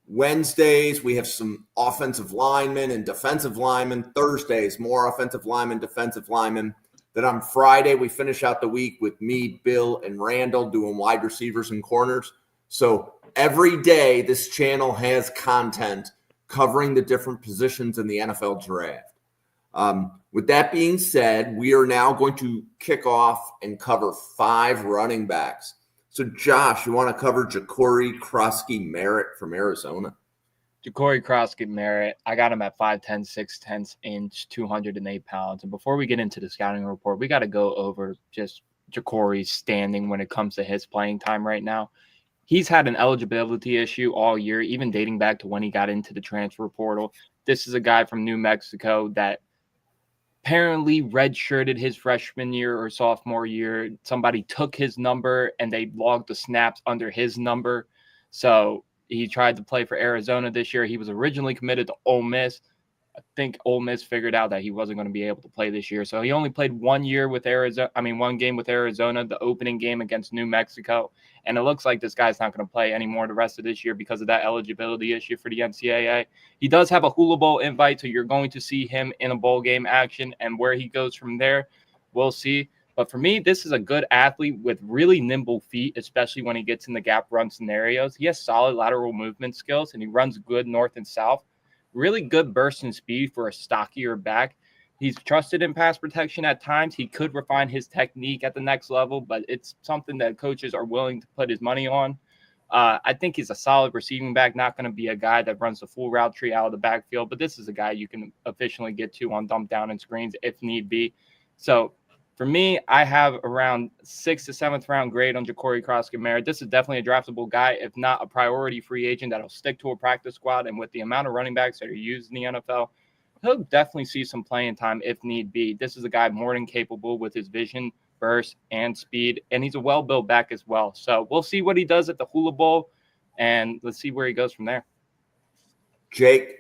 A: Wednesdays, we have some offensive linemen and defensive linemen. Thursdays, more offensive linemen, defensive linemen. Then on Friday, we finish out the week with me, Bill, and Randall doing wide receivers and corners. So every day, this channel has content covering the different positions in the NFL draft. With that being said, we are now going to kick off and cover 5 running backs. So, Josh, you want to cover Jacory Croskey-Merritt from Arizona?
B: Jacory Croskey-Merritt, I got him at 5'10", 6/10 inch, 208 pounds. And before we get into the scouting report, we got to go over just Jacory's standing when it comes to his playing time right now. He's had an eligibility issue all year, even dating back to when he got into the transfer portal. This is a guy from New Mexico that apparently redshirted his freshman year or sophomore year. Somebody took his number and they logged the snaps under his number. So he tried to play for Arizona this year. He was originally committed to Ole Miss. I think Ole Miss figured out that he wasn't going to be able to play this year. So he only played 1 game with Arizona, the opening game against New Mexico. And it looks like this guy's not going to play anymore the rest of this year because of that eligibility issue for the NCAA. He does have a Hula Bowl invite, so you're going to see him in a bowl game action, and where he goes from there, we'll see. But for me, this is a good athlete with really nimble feet, especially when he gets in the gap run scenarios. He has solid lateral movement skills, and he runs good north and south. Really good burst and speed for a stockier back. He's trusted in pass protection at times. He could refine his technique at the next level, but it's something that coaches are willing to put his money on. I think he's a solid receiving back, not going to be a guy that runs the full route tree out of the backfield, but this is a guy you can efficiently get to on dump down and screens if need be. So for me, I have around 6th to 7th round grade on Jacory Croskey-Merritt. This is definitely a draftable guy, if not a priority free agent that'll stick to a practice squad. And with the amount of running backs that are used in the NFL, he'll definitely see some playing time if need be. This is a guy more than capable with his vision, burst, and speed, and he's a well-built back as well. So we'll see what he does at the Hula Bowl, and let's see where he goes from there.
A: Jake?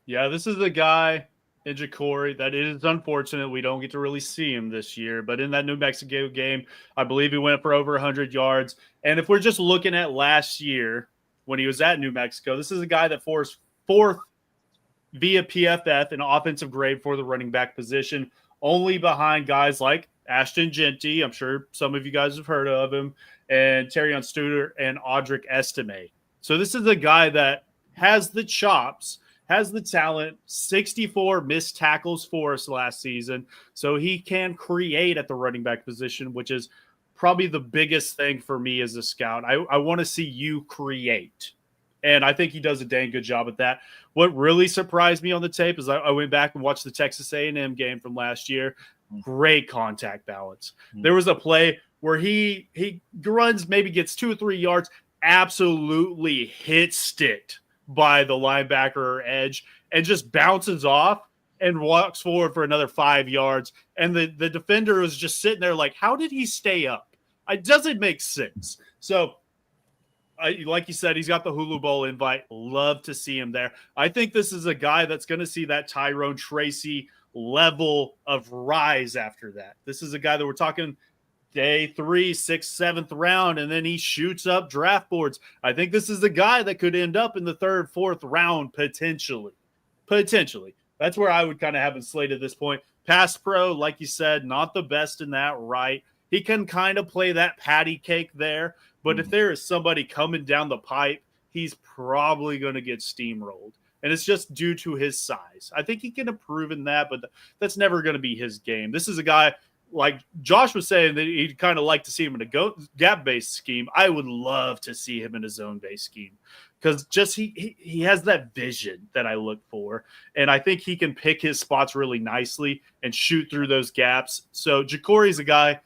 C: Yeah, this is a guy in Jacory that it is unfortunate we don't get to really see him this year. But in that New Mexico game, I believe he went for over 100 yards. And if we're just looking at last year when he was at New Mexico, this is a guy that forced 4th via PFF in offensive grade for the running back position, only behind guys like Ashton Genty. I'm sure some of you guys have heard of him, and Terrion Studer and Audric Estime. So this is a guy that has the chops, has the talent, 64 missed tackles for us last season. So he can create at the running back position, which is probably the biggest thing for me as a scout. I want to see you create. And I think he does a dang good job at that. What really surprised me on the tape is I went back and watched the Texas A&M game from last year. Great contact balance. There was a play where he runs, maybe gets 2 or 3 yards, absolutely hit sticked by the linebacker or edge, and just bounces off and walks forward for another 5 yards. And the defender was just sitting there like, how did he stay up? It doesn't make sense. So, like you said, he's got the Hulu Bowl invite. Love to see him there. I think this is a guy that's going to see that Tyrone Tracy level of rise after that. This is a guy that we're talking day 3, 6th, 7th round, and then he shoots up draft boards. I think this is a guy that could end up in the 3rd, 4th round potentially. That's where I would kind of have him slated at this point. Pass pro, like you said, not the best in that right. He can kind of play that patty cake there, but if there is somebody coming down the pipe, he's probably going to get steamrolled. And it's just due to his size. I think he can improve in that, but that's never going to be his game. This is a guy, like Josh was saying, that he'd kind of like to see him in a gap-based scheme. I would love to see him in a zone-based scheme because just he has that vision that I look for, and I think he can pick his spots really nicely and shoot through those gaps. So Jacory's a guy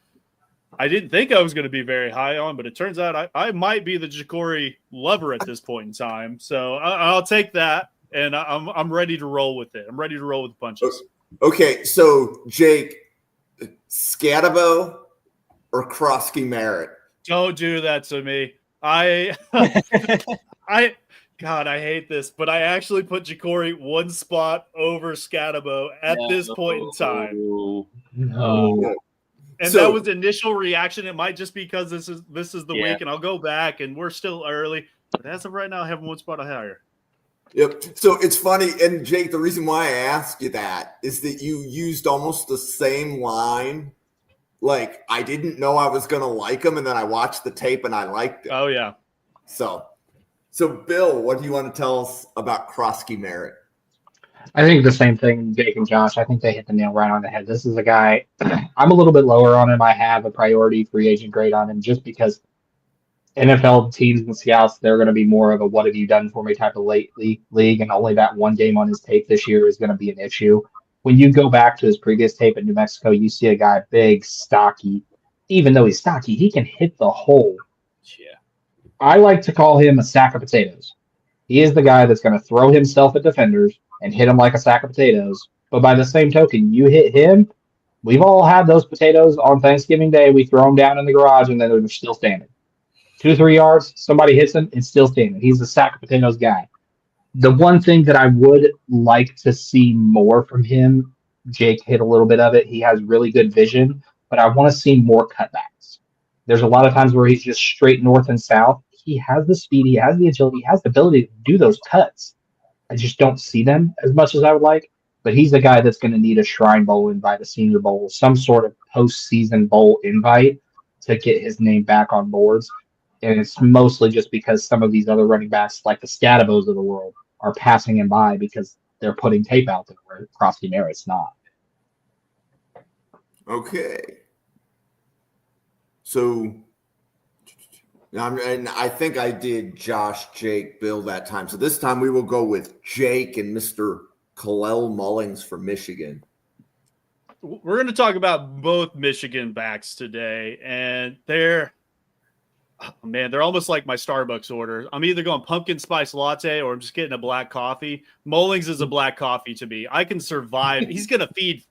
C: I didn't think I was going to be very high on, but it turns out I might be the Jacory lover at this point in time. So I'll take that, and I'm ready to roll with it. I'm ready to roll with the punches.
A: Okay, so Jake, Scatabo or Croskey-Merritt?
C: Don't do that to me. God, I hate this, but I actually put Jacory one spot over Scatabo at this point in time.
D: No.
C: And that was the initial reaction. It might just because this is the week, and I'll go back, and we're still early. But as of right now, I have one spot higher.
A: Yep. So it's funny, and Jake, the reason why I asked you that is that you used almost the same line. Like, I didn't know I was going to like him, and then I watched the tape and I liked it.
C: Oh, yeah.
A: So Bill, what do you want to tell us about Croskey-Merritt?
D: I think the same thing, Jake and Josh. I think they hit the nail right on the head. This is a guy, I'm a little bit lower on him. I have a priority free agent grade on him just because NFL teams and scouts, they're going to be more of a what have you done for me type of late league, and only that one game on his tape this year is going to be an issue. When you go back to his previous tape at New Mexico, you see a guy big, stocky. Even though he's stocky, he can hit the hole.
B: Yeah.
D: I like to call him a sack of potatoes. He is the guy that's going to throw himself at defenders and hit them like a sack of potatoes. But by the same token, you hit him, we've all had those potatoes on Thanksgiving Day. We throw them down in the garage and then they're still standing. 2-3 yards, somebody hits him, it's still standing. He's a sack of potatoes guy. The one thing that I would like to see more from him, Jake hit a little bit of it. He has really good vision, but I want to see more cutbacks. There's a lot of times where he's just straight north and south. He has the speed, he has the agility, he has the ability to do those cuts. I just don't see them as much as I would like. But he's the guy that's going to need a Shrine Bowl invite, a Senior Bowl, some sort of postseason bowl invite to get his name back on boards. And it's mostly just because some of these other running backs, like the Scattabos of the world, are passing him by because they're putting tape out there where Croskey-Merritt's not.
A: Okay. So, and I think I did Josh, Jake, Bill that time. So this time we will go with Jake and Mr. Kalel Mullings from Michigan.
C: We're going to talk about both Michigan backs today, and they're almost like my Starbucks order. I'm either going pumpkin spice latte or I'm just getting a black coffee. Mullings is a black coffee to me. I can survive. He's going to feed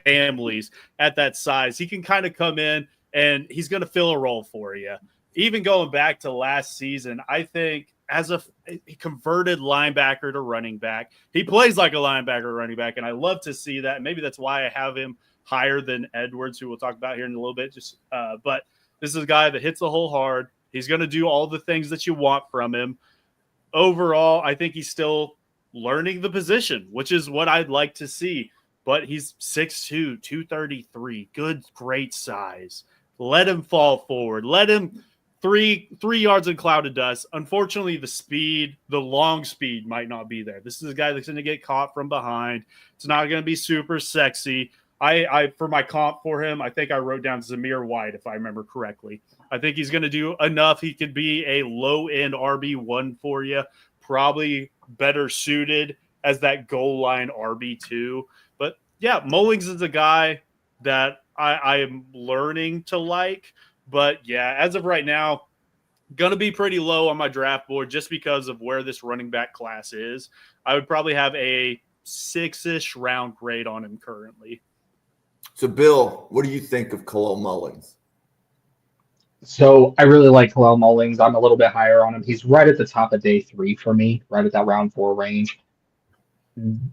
C: families at that size. He can kind of come in and he's going to fill a role for you. Even going back to last season, I think as a converted linebacker to running back, he plays like a linebacker running back, and I love to see that. Maybe that's why I have him higher than Edwards, who we'll talk about here in a little bit. But this is a guy that hits the hole hard. He's going to do all the things that you want from him. Overall, I think he's still learning the position, which is what I'd like to see. But he's 6'2", 233, good, great size. Let him fall forward. Let him three yards in cloud of dust. Unfortunately, the long speed might not be there. This is a guy that's going to get caught from behind. It's not going to be super sexy. I for my comp for him, I think I wrote down Zamir White, if I remember correctly. I think he's going to do enough. He could be a low-end RB1 for you, probably better suited as that goal line RB2. But, yeah, Mullings is a guy that I am learning to like. But, yeah, as of right now, going to be pretty low on my draft board just because of where this running back class is. I would probably have a 6-ish round grade on him currently.
A: So, Bill, what do you think of Kalel Mullings?
D: So I really like Kalel Mullings. I'm a little bit higher on him. He's right at the top of day 3 for me, right at that round 4 range.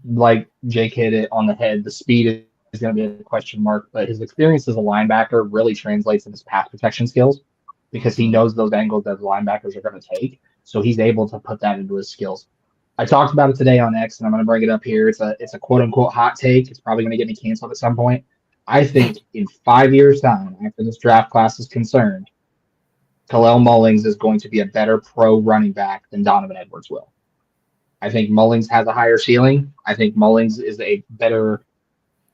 D: Like Jake hit it on the head, the speed is going to be a question mark, but his experience as a linebacker really translates in his pass protection skills because he knows those angles that the linebackers are going to take. So he's able to put that into his skills. I talked about it today on X, and I'm going to bring it up here. It's a quote-unquote hot take. It's probably going to get me canceled at some point. I think in 5 years' time, after this draft class is concerned, Kalel Mullings is going to be a better pro running back than Donovan Edwards will. I think Mullings has a higher ceiling. I think Mullings is a better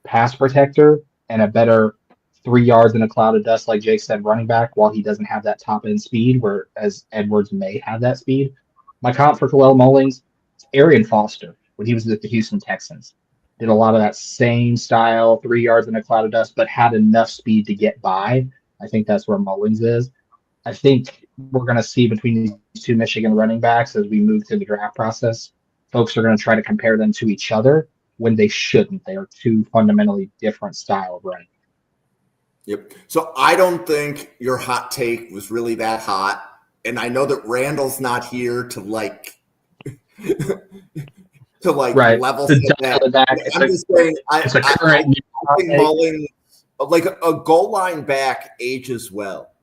D: pass protector and a better 3 yards in a cloud of dust, like Jake said, running back, while he doesn't have that top-end speed, whereas Edwards may have that speed. My comp for Kalel Mullings is Arian Foster when he was with the Houston Texans. Did a lot of that same style, 3 yards in a cloud of dust, but had enough speed to get by. I think that's where Mullings is. I think we're going to see between these two Michigan running backs as we move through the draft process, folks are going to try to compare them to each other when they shouldn't. They are two fundamentally different style of running.
A: Yep. So I don't think your hot take was really that hot. And I know that Randall's not here to
D: right.
A: level set that. I'm just saying I think Mullings, like a goal line back, ages well.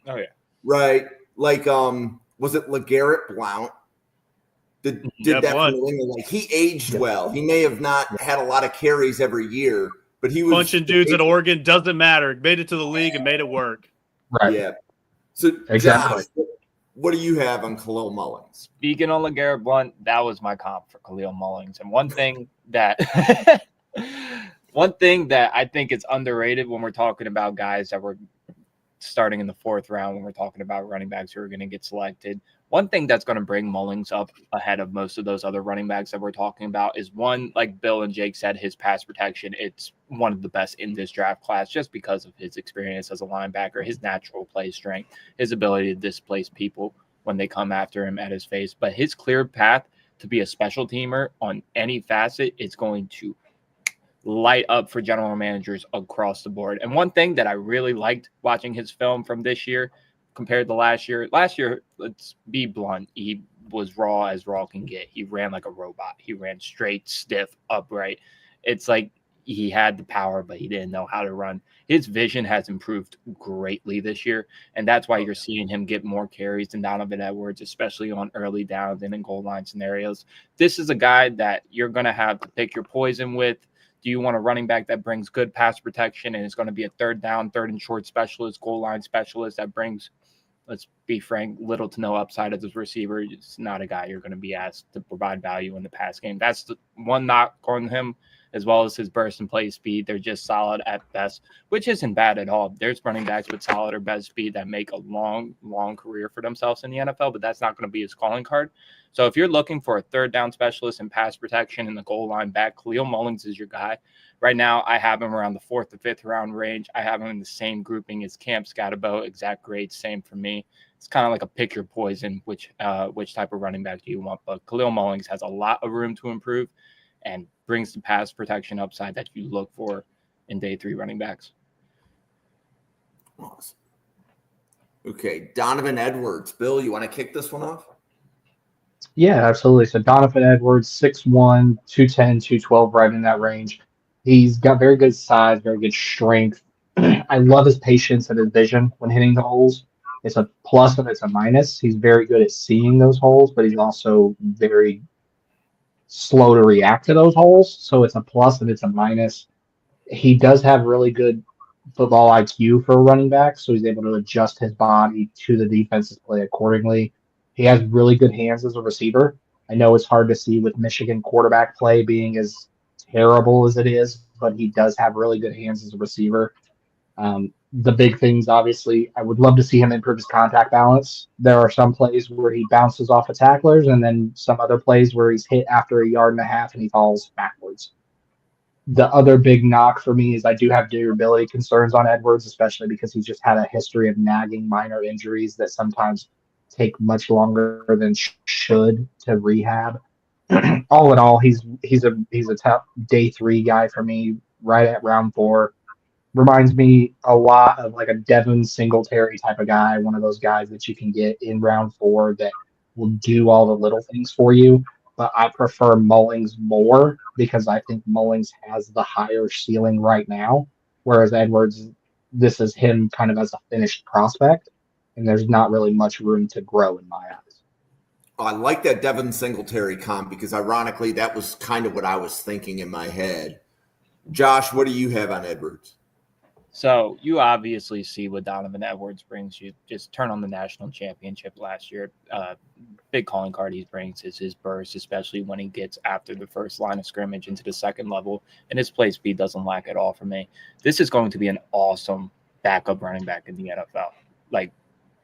B: Oh yeah.
A: Right. Like was it LeGarrette Blount? that did
C: Yeah,
A: that for
C: blood.
A: New England. Like, he aged well. He may have not had a lot of carries every year, but he was
C: Punching dudes at Oregon doesn't matter. Made it to the league and made it work.
D: Right.
A: Yeah. So,
D: Exactly.
A: Josh, what do you have on Kalel Mullings?
B: Speaking on LeGarrette Blount, that was my comp for Kalel Mullings. And one thing that I think is underrated when we're talking about guys that were starting in the 4th round, when we're talking about running backs who are going to get selected, one thing that's going to bring Mullings up ahead of most of those other running backs that we're talking about is, one, like Bill and Jake said, his pass protection. It's one of the best in this draft class just because of his experience as a linebacker, his natural play strength, his ability to displace people when they come after him at his face. But his clear path to be a special teamer on any facet is going to light up for general managers across the board. And one thing that I really liked watching his film from this year compared to last year, let's be blunt, he was raw as raw can get. He ran like a robot. He ran straight, stiff, upright. It's like he had the power, but he didn't know how to run. His vision has improved greatly this year, and that's why you're seeing him get more carries than Donovan Edwards, especially on early downs and in goal line scenarios. This is a guy that you're going to have to pick your poison with. Do you want a running back that brings good pass protection and is going to be a 3rd down, 3rd and short specialist, goal line specialist that brings, let's be frank, little to no upside as a receiver? It's not a guy you're going to be asked to provide value in the pass game. That's the one knock on him, as well as his burst and play speed. They're just solid at best, which isn't bad at all. There's running backs with solid or best speed that make a long, long career for themselves in the NFL, but that's not going to be his calling card. So if you're looking for a 3rd down specialist in pass protection in the goal line back, Kalel Mullings is your guy. Right now, I have him around the 4th to 5th round range. I have him in the same grouping as Camp Scatterbo, exact grade, same for me. It's kind of like a pick your poison, which type of running back do you want? But Kalel Mullings has a lot of room to improve and brings the pass protection upside that you look for in day 3 running backs.
A: Awesome. Okay, Donovan Edwards. Bill, you want to kick this one off?
D: Yeah, absolutely. So Donovan Edwards, 6'1", 210, 212, right in that range. He's got very good size, very good strength. I love his patience and his vision when hitting the holes. It's a plus and it's a minus. He's very good at seeing those holes, but he's also very slow to react to those holes. So it's a plus and it's a minus. He does have really good football IQ for a running back, so he's able to adjust his body to the defense's play accordingly. He has really good hands as a receiver. I know it's hard to see with Michigan quarterback play being as terrible as it is, but he does have really good hands as a receiver. The big things, obviously, I would love to see him improve his contact balance. There are some plays where he bounces off of tacklers, and then some other plays where he's hit after 1.5 yards and he falls backwards. The other big knock for me is I do have durability concerns on Edwards, especially because he's just had a history of nagging minor injuries that sometimes take much longer than should to rehab. All in all, he's a top day 3 guy for me, right at round 4. Reminds me a lot of like a Devin Singletary type of guy, one of those guys that you can get in round 4 that will do all the little things for you. But I prefer Mullings more because I think Mullings has the higher ceiling right now, whereas Edwards, this is him kind of as a finished prospect, and there's not really much room to grow in my eyes.
A: I like that Devin Singletary comp because ironically, that was kind of what I was thinking in my head. Josh, what do you have on Edwards?
B: So you obviously see what Donovan Edwards brings you. Just turn on the national championship last year. Big calling card he brings is his burst, especially when he gets after the first line of scrimmage into the second level. And his play speed doesn't lack at all for me. This is going to be an awesome backup running back in the NFL. Like,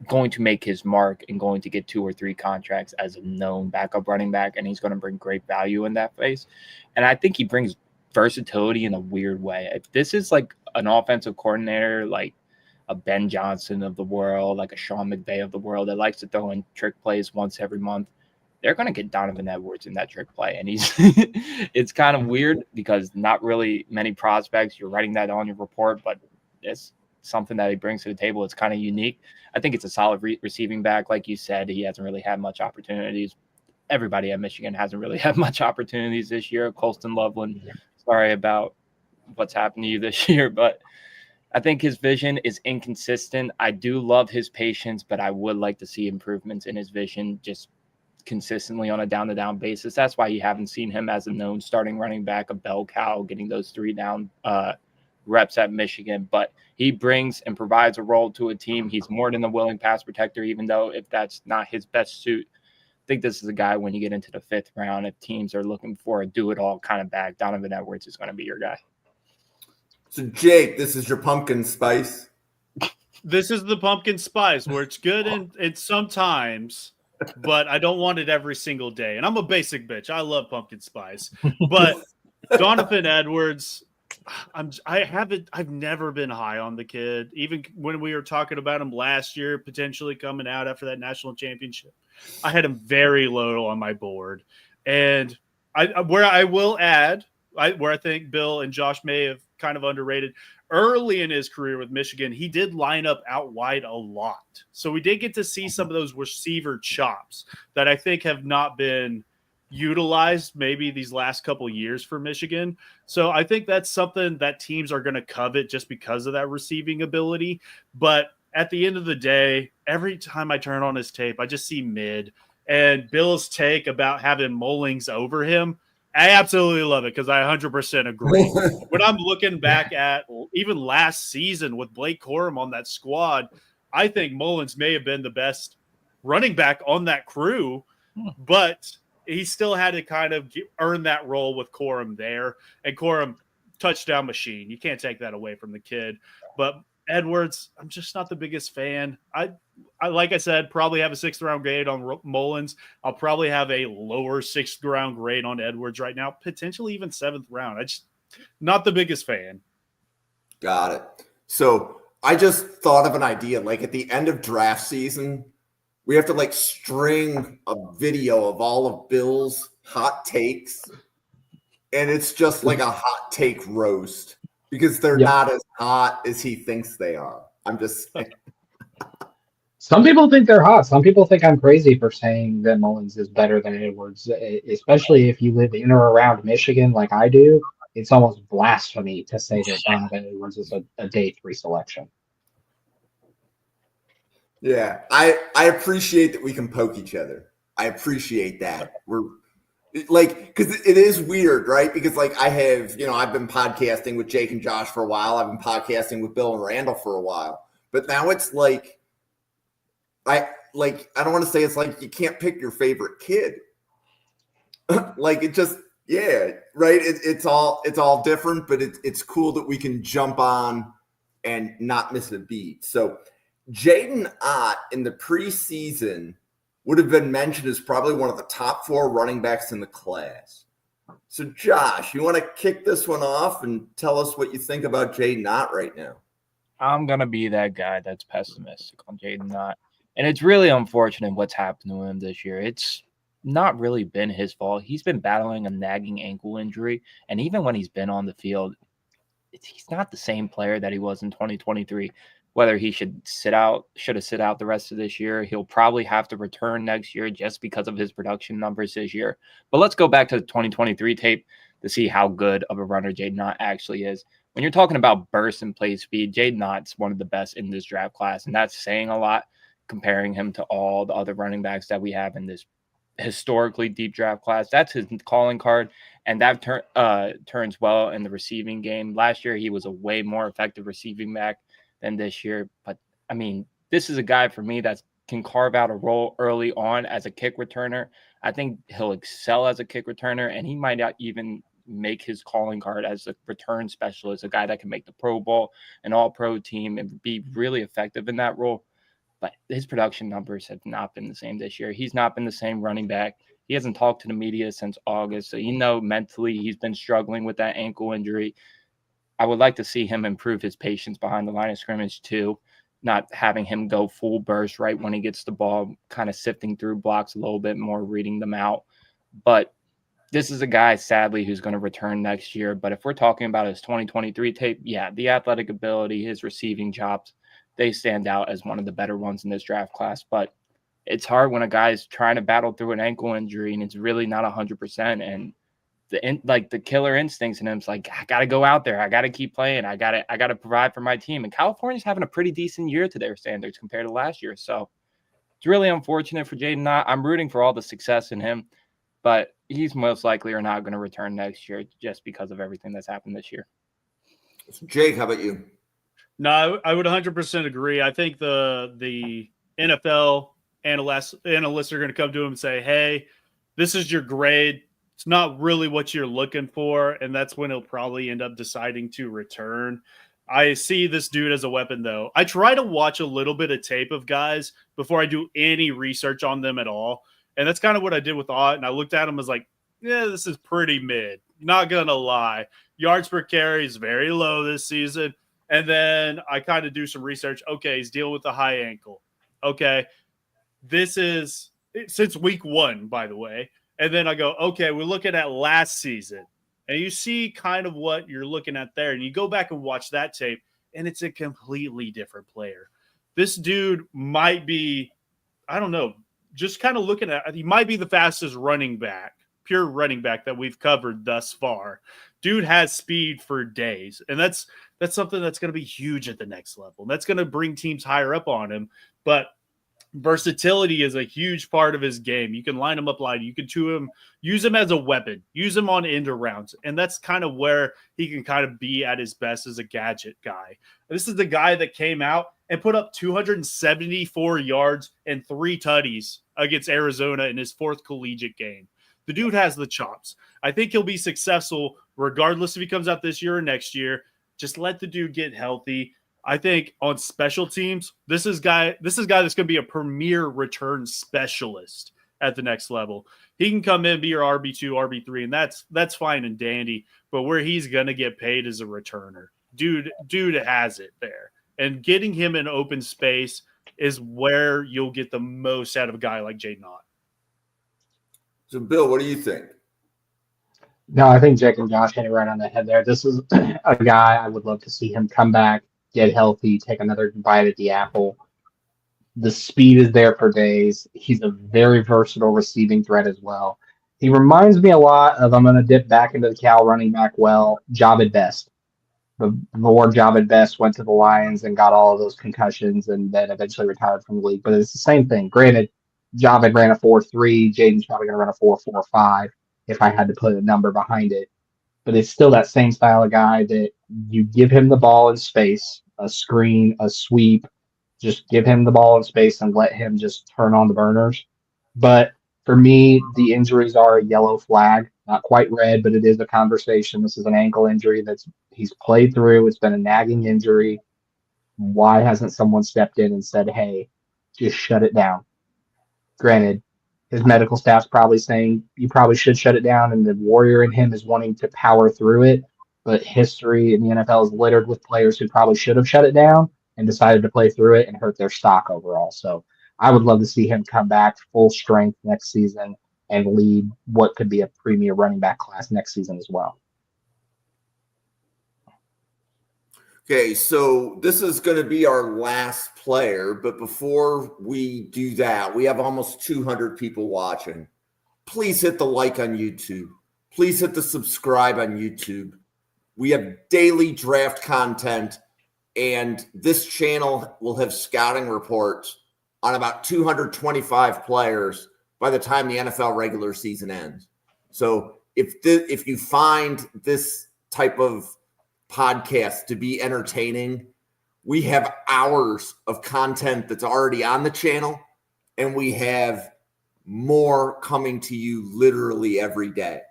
B: going to make his mark and going to get 2 or 3 contracts as a known backup running back. And he's going to bring great value in that phase. And I think he brings versatility in a weird way. If this is like an offensive coordinator, like a Ben Johnson of the world, like a Sean McVay of the world that likes to throw in trick plays once every month, they're going to get Donovan Edwards in that trick play. And he's it's kind of weird because not really many prospects, you're writing that on your report, but it's something that he brings to the table. It's kind of unique. I think it's a solid receiving back. Like you said, he hasn't really had much opportunities. Everybody at Michigan hasn't really had much opportunities this year. Colston Loveland, sorry about what's happened to you this year, but I think his vision is inconsistent. I do love his patience, but I would like to see improvements in his vision. Just consistently on a down-to-down basis. That's why you haven't seen him as a known starting running back, a bell cow, getting those 3 down reps at Michigan. But he brings and provides a role to a team. He's more than a willing pass protector, even though if that's not his best suit. I think this is a guy when you get into the 5th round, if teams are looking for a do-it-all kind of back, Donovan Edwards is going to be your guy.
A: So, Jake, this is your pumpkin spice.
C: This is the pumpkin spice where it's good and sometimes, but I don't want it every single day. And I'm a basic bitch. I love pumpkin spice. But Donovan Edwards, I've never been high on the kid. Even when we were talking about him last year, potentially coming out after that national championship, I had him very low on my board. And where I think Bill and Josh may have kind of underrated early in his career with Michigan, he did line up out wide a lot. So we did get to see some of those receiver chops that I think have not been utilized maybe these last couple years for Michigan. So I think that's something that teams are going to covet just because of that receiving ability. But at the end of the day, every time I turn on his tape, I just see mid. And Bill's take about having Mullings over him, I absolutely love it because I 100% agree. When I'm looking back at even last season with Blake Corum on that squad, I think Mullings may have been the best running back on that crew, but he still had to kind of earn that role with Corum there. And Corum, touchdown machine. You can't take that away from the kid. But Edwards, I'm just not the biggest fan. I like I said, probably have a 6th round grade on Mullins. I'll probably have a lower 6th round grade on Edwards right now, potentially even 7th round. I just not the biggest fan.
A: Got it. So I just thought of an idea. Like at the end of draft season, we have to like string a video of all of Bill's hot takes, and it's just like a hot take roast because they're not as hot as he thinks they are. I'm just saying.
D: Some people think they're hot. Some people think I'm crazy for saying that Mullins is better than Edwards, especially if you live in or around Michigan like I do. It's almost blasphemy to say that Donovan Edwards is a day 3 selection.
A: Yeah, I appreciate that we can poke each other. I appreciate that. We're like, because it is weird, right? Because like I've been podcasting with Jake and Josh for a while. I've been podcasting with Bill and Randall for a while. But now it's like, I don't want to say it's like you can't pick your favorite kid. Like it just, yeah, right. It's all different, but it's cool that we can jump on and not miss a beat. So Jaydn Ott in the preseason would have been mentioned as probably one of the top 4 running backs in the class. So Josh, you want to kick this one off and tell us what you think about Jaydn Ott right now?
B: I'm going to be that guy that's pessimistic on Jaydn Ott. And it's really unfortunate what's happened to him this year. It's not really been his fault. He's been battling a nagging ankle injury. And even when he's been on the field, he's not the same player that he was in 2023. Whether he should have sit out the rest of this year. He'll probably have to return next year just because of his production numbers this year. But let's go back to the 2023 tape to see how good of a runner Jaydn Ott actually is. When you're talking about burst and play speed, Jaydn Ott's one of the best in this draft class, and that's saying a lot, comparing him to all the other running backs that we have in this historically deep draft class. That's his calling card, and that turns well in the receiving game. Last year, he was a way more effective receiving back than this year. But, I mean, this is a guy for me that can carve out a role early on as a kick returner. I think he'll excel as a kick returner, and he might not even make his calling card as a return specialist, a guy that can make the Pro Bowl, an all-pro team, and be really effective in that role. But his production numbers have not been the same this year. He's not been the same running back. He hasn't talked to the media since August. So, mentally he's been struggling with that ankle injury. I would like to see him improve his patience behind the line of scrimmage too, not having him go full burst right when he gets the ball, kind of sifting through blocks a little bit more, reading them out. But this is a guy, sadly, who's going to return next year. But if we're talking about his 2023 tape, yeah, the athletic ability, his receiving chops, they stand out as one of the better ones in this draft class. But it's hard when a guy's trying to battle through an ankle injury and it's really not 100%. And the killer instincts in him is like, I got to go out there. I got to keep playing. I got to provide for my team. And California's having a pretty decent year to their standards compared to last year. So it's really unfortunate for Jaydn Ott. I'm rooting for all the success in him, but he's most likely or not going to return next year just because of everything that's happened this year.
A: Jake, how about you?
C: No, I would 100% agree. I think the NFL analysts are going to come to him and say, hey, this is your grade. It's not really what you're looking for, and that's when he'll probably end up deciding to return. I see this dude as a weapon, though. I try to watch a little bit of tape of guys before I do any research on them at all, and that's kind of what I did with Ott, and I looked at him as like, yeah, this is pretty mid. Not going to lie. Yards per carry is very low this season, and then I kind of do some research. Okay, he's dealing with a high ankle. Okay, this is since week 1, by the way. And then I go, okay, we're looking at last season. And you see kind of what you're looking at there. And you go back and watch that tape, and it's a completely different player. This dude might be, I don't know, just kind of looking at, he might be the fastest running back, pure running back that we've covered thus far. Dude has speed for days. And that's something that's going to be huge at the next level. And that's going to bring teams higher up on him. But versatility is a huge part of his game. You can line him up line. You can use him as a weapon, use him on end rounds. And that's kind of where he can kind of be at his best as a gadget guy. This is the guy that came out and put up 274 yards and 3 tutties against Arizona in his 4th collegiate game. The dude has the chops. I think he'll be successful regardless if he comes out this year or next year. Just let the dude get healthy. I think on special teams, this is a guy that's going to be a premier return specialist at the next level. He can come in, be your RB2, RB3, and that's fine and dandy. But where he's going to get paid is a returner. Dude has it there. And getting him in open space is where you'll get the most out of a guy like Jaydn Ott.
A: So, Bill, what do you think?
D: No, I think Jake and Josh hit it right on the head there. This is a guy I would love to see him come back, get healthy, take another bite at the apple. The speed is there for days. He's a very versatile receiving threat as well. He reminds me a lot of, I'm going to dip back into the Cal running back Jaydn Best. Before Jaydn Best went to the Lions and got all of those concussions and then eventually retired from the league. But it's the same thing. Granted, Jaydn ran a 4.3. Jaden's probably going to run a 4.45 if I had to put a number behind it. But it's still that same style of guy that you give him the ball in space, a screen, a sweep, just give him the ball in space and let him just turn on the burners. But for me, the injuries are a yellow flag, not quite red, but it is a conversation. This is an ankle injury he's played through. It's been a nagging injury. Why hasn't someone stepped in and said, hey, just shut it down? Granted, his medical staff's probably saying you probably should shut it down, and the warrior in him is wanting to power through it. But history in the NFL is littered with players who probably should have shut it down and decided to play through it and hurt their stock overall. So I would love to see him come back full strength next season and lead what could be a premier running back class next season as well.
A: Okay, so this is going to be our last player, but before we do that, we have almost 200 people watching. Please hit the like on YouTube. Please hit the subscribe on YouTube. We have daily draft content, and this channel will have scouting reports on about 225 players by the time the NFL regular season ends. So if you find this type of podcast to be entertaining, we have hours of content that's already on the channel, and we have more coming to you literally every day.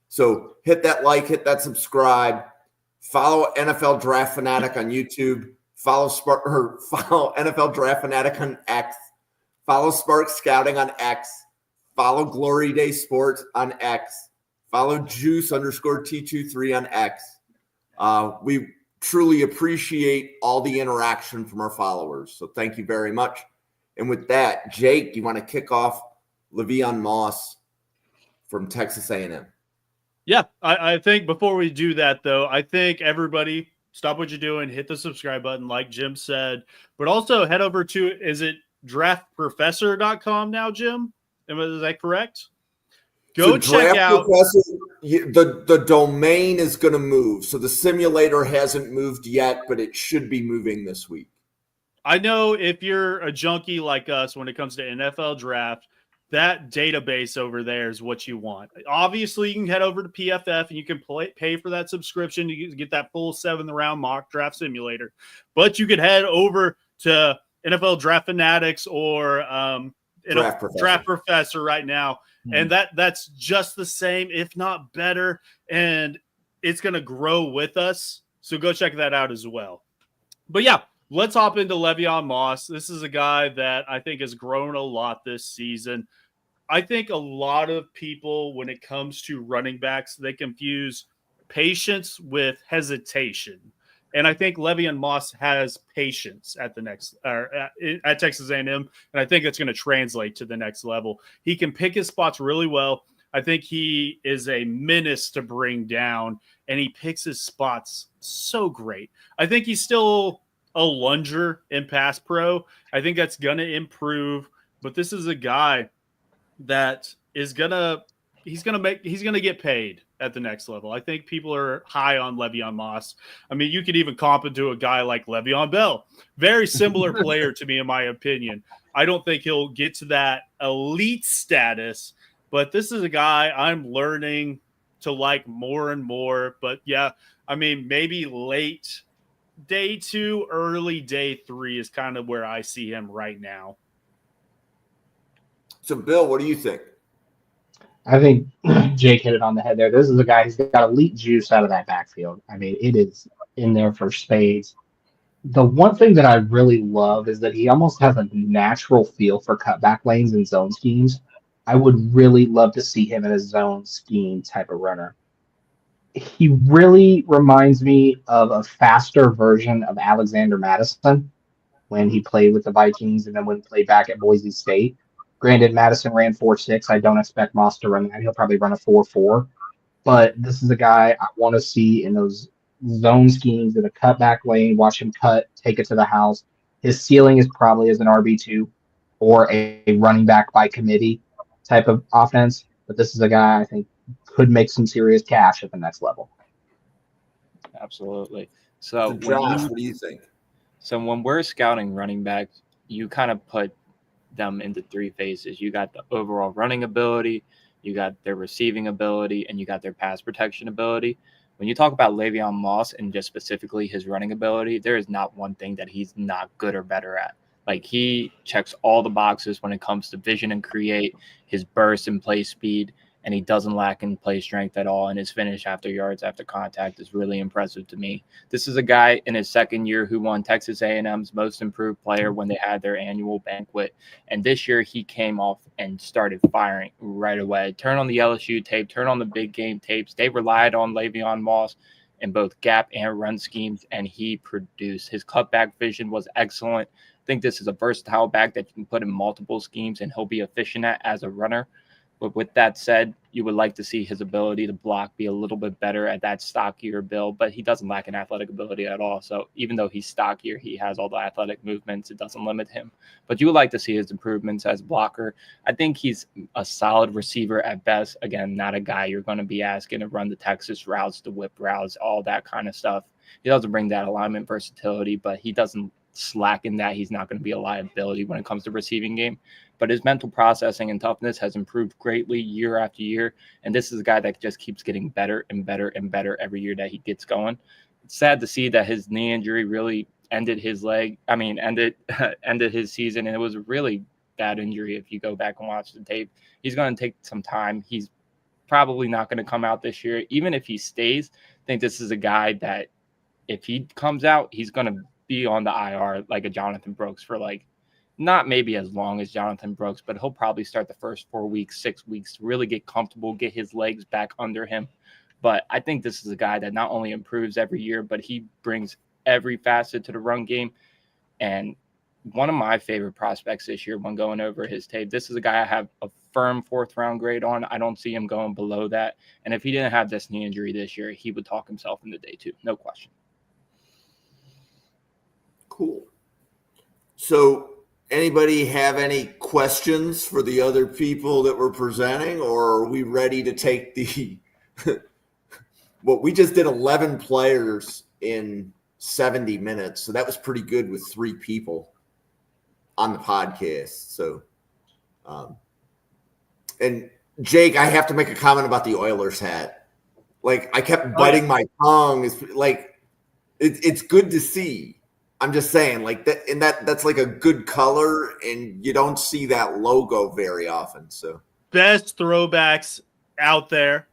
A: So hit that like, hit that subscribe, follow NFL Draft Fanatic on YouTube, follow NFL Draft Fanatic on X, follow Spark Scouting on X, follow Glory Day Sports on X, follow Juice_T23 on X. We truly appreciate all the interaction from our followers. So thank you very much. And with that, Jake, do you want to kick off Le'Veon Moss from Texas A&M?
C: Yeah, I think before we do that, though, I think everybody stop what you're doing, hit the subscribe button like Jim said, but also head over to, is it draftprofessor.com now, Jim? Is that correct? Go check out.
A: The domain is going to move. So the simulator hasn't moved yet, but it should be moving this week.
C: I know if you're a junkie like us when it comes to NFL draft, that database over there is what you want. Obviously, you can head over to PFF and you can pay for that subscription. You get that full 7th round mock draft simulator. But you could head over to NFL Draft Fanatics or Draft Professor right now. And that's just the same, if not better. And it's going to grow with us. So go check that out as well. But yeah, let's hop into Le'Veon Moss. This is a guy that I think has grown a lot this season. I think a lot of people, when it comes to running backs, they confuse patience with hesitation. And I think Le'Veon Moss has patience at at Texas A&M, and I think that's going to translate to the next level. He can pick his spots really well. I think he is a menace to bring down, and he picks his spots so great. I think he's still a lunger in pass pro. I think that's going to improve, but this is a guy that is he's gonna get paid at the next level. I think people are high on Le'Veon Moss. I mean, you could even comp it to a guy like Le'Veon Bell. Very similar player to me, in my opinion. I don't think he'll get to that elite status, but this is a guy I'm learning to like more and more. But yeah, I mean, maybe late day 2, early day 3 is kind of where I see him right now.
A: So, Bill, what do you think?
D: I think Jake hit it on the head there. This is a guy who's got elite juice out of that backfield. I mean, it is in there for spades. The one thing that I really love is that he almost has a natural feel for cutback lanes and zone schemes. I would really love to see him in a zone scheme type of runner. He really reminds me of a faster version of Alexander Madison when he played with the Vikings and then when he played back at Boise State. Granted, Madison ran 4.6. I don't expect Moss to run that. He'll probably run a 4.4. But this is a guy I want to see in those zone schemes in a cutback lane, watch him cut, take it to the house. His ceiling is probably as an RB2 or a running back by committee type of offense. But this is a guy I think could make some serious cash at the next level.
B: Absolutely. So,
A: Josh, what do you think?
B: So when we're scouting running backs, you kind of put them into 3 phases. You got the overall running ability, you got their receiving ability, and you got their pass protection ability. When you talk about Le'Veon Moss and just specifically his running ability, there is not one thing that he's not good or better at. Like, he checks all the boxes when it comes to vision and create, his burst and play speed, and he doesn't lack in play strength at all. And his finish after yards after contact is really impressive to me. This is a guy in his second year who won Texas A&M's Most Improved Player when they had their annual banquet. And this year he came off and started firing right away. Turn on the LSU tape, turn on the big game tapes. They relied on Le'Veon Moss in both gap and run schemes, and he produced. His cutback vision was excellent. I think this is a versatile back that you can put in multiple schemes, and he'll be efficient at as a runner. But with that said, you would like to see his ability to block be a little bit better at that stockier build, but he doesn't lack in athletic ability at all. So even though he's stockier, he has all the athletic movements. It doesn't limit him. But you would like to see his improvements as a blocker. I think he's a solid receiver at best. Again, not a guy you're going to be asking to run the Texas routes, the whip routes, all that kind of stuff. He doesn't bring that alignment versatility, but he doesn't slack in that. He's not going to be a liability when it comes to receiving game. But his mental processing and toughness has improved greatly year after year. And this is a guy that just keeps getting better and better and better every year that he gets going. It's sad to see that his knee injury really ended his season. And it was a really bad injury if you go back and watch the tape. He's going to take some time. He's probably not going to come out this year. Even if he stays, I think this is a guy that if he comes out, he's going to be on the IR like a Jonathan Brooks for not maybe as long as Jonathan Brooks, but he'll probably start the first 4 weeks, 6 weeks to really get comfortable, get his legs back under him. But I think this is a guy that not only improves every year, but he brings every facet to the run game. And one of my favorite prospects this year when going over his tape, this is a guy I have a firm 4th round grade on. I don't see him going below that. And if he didn't have this knee injury this year, he would talk himself into day 2. No question.
A: Cool. So anybody have any questions for the other people that we're presenting, or are we ready to take the well, we just did 11 players in 70 minutes, so that was pretty good with 3 people. on the podcast. So, and Jake, I have to make a comment about the Oilers hat. Like, I kept biting my tongue. It's like it's good to see. I'm just saying, like that, and that's like a good color, and you don't see that logo very often. So,
C: best throwbacks out there.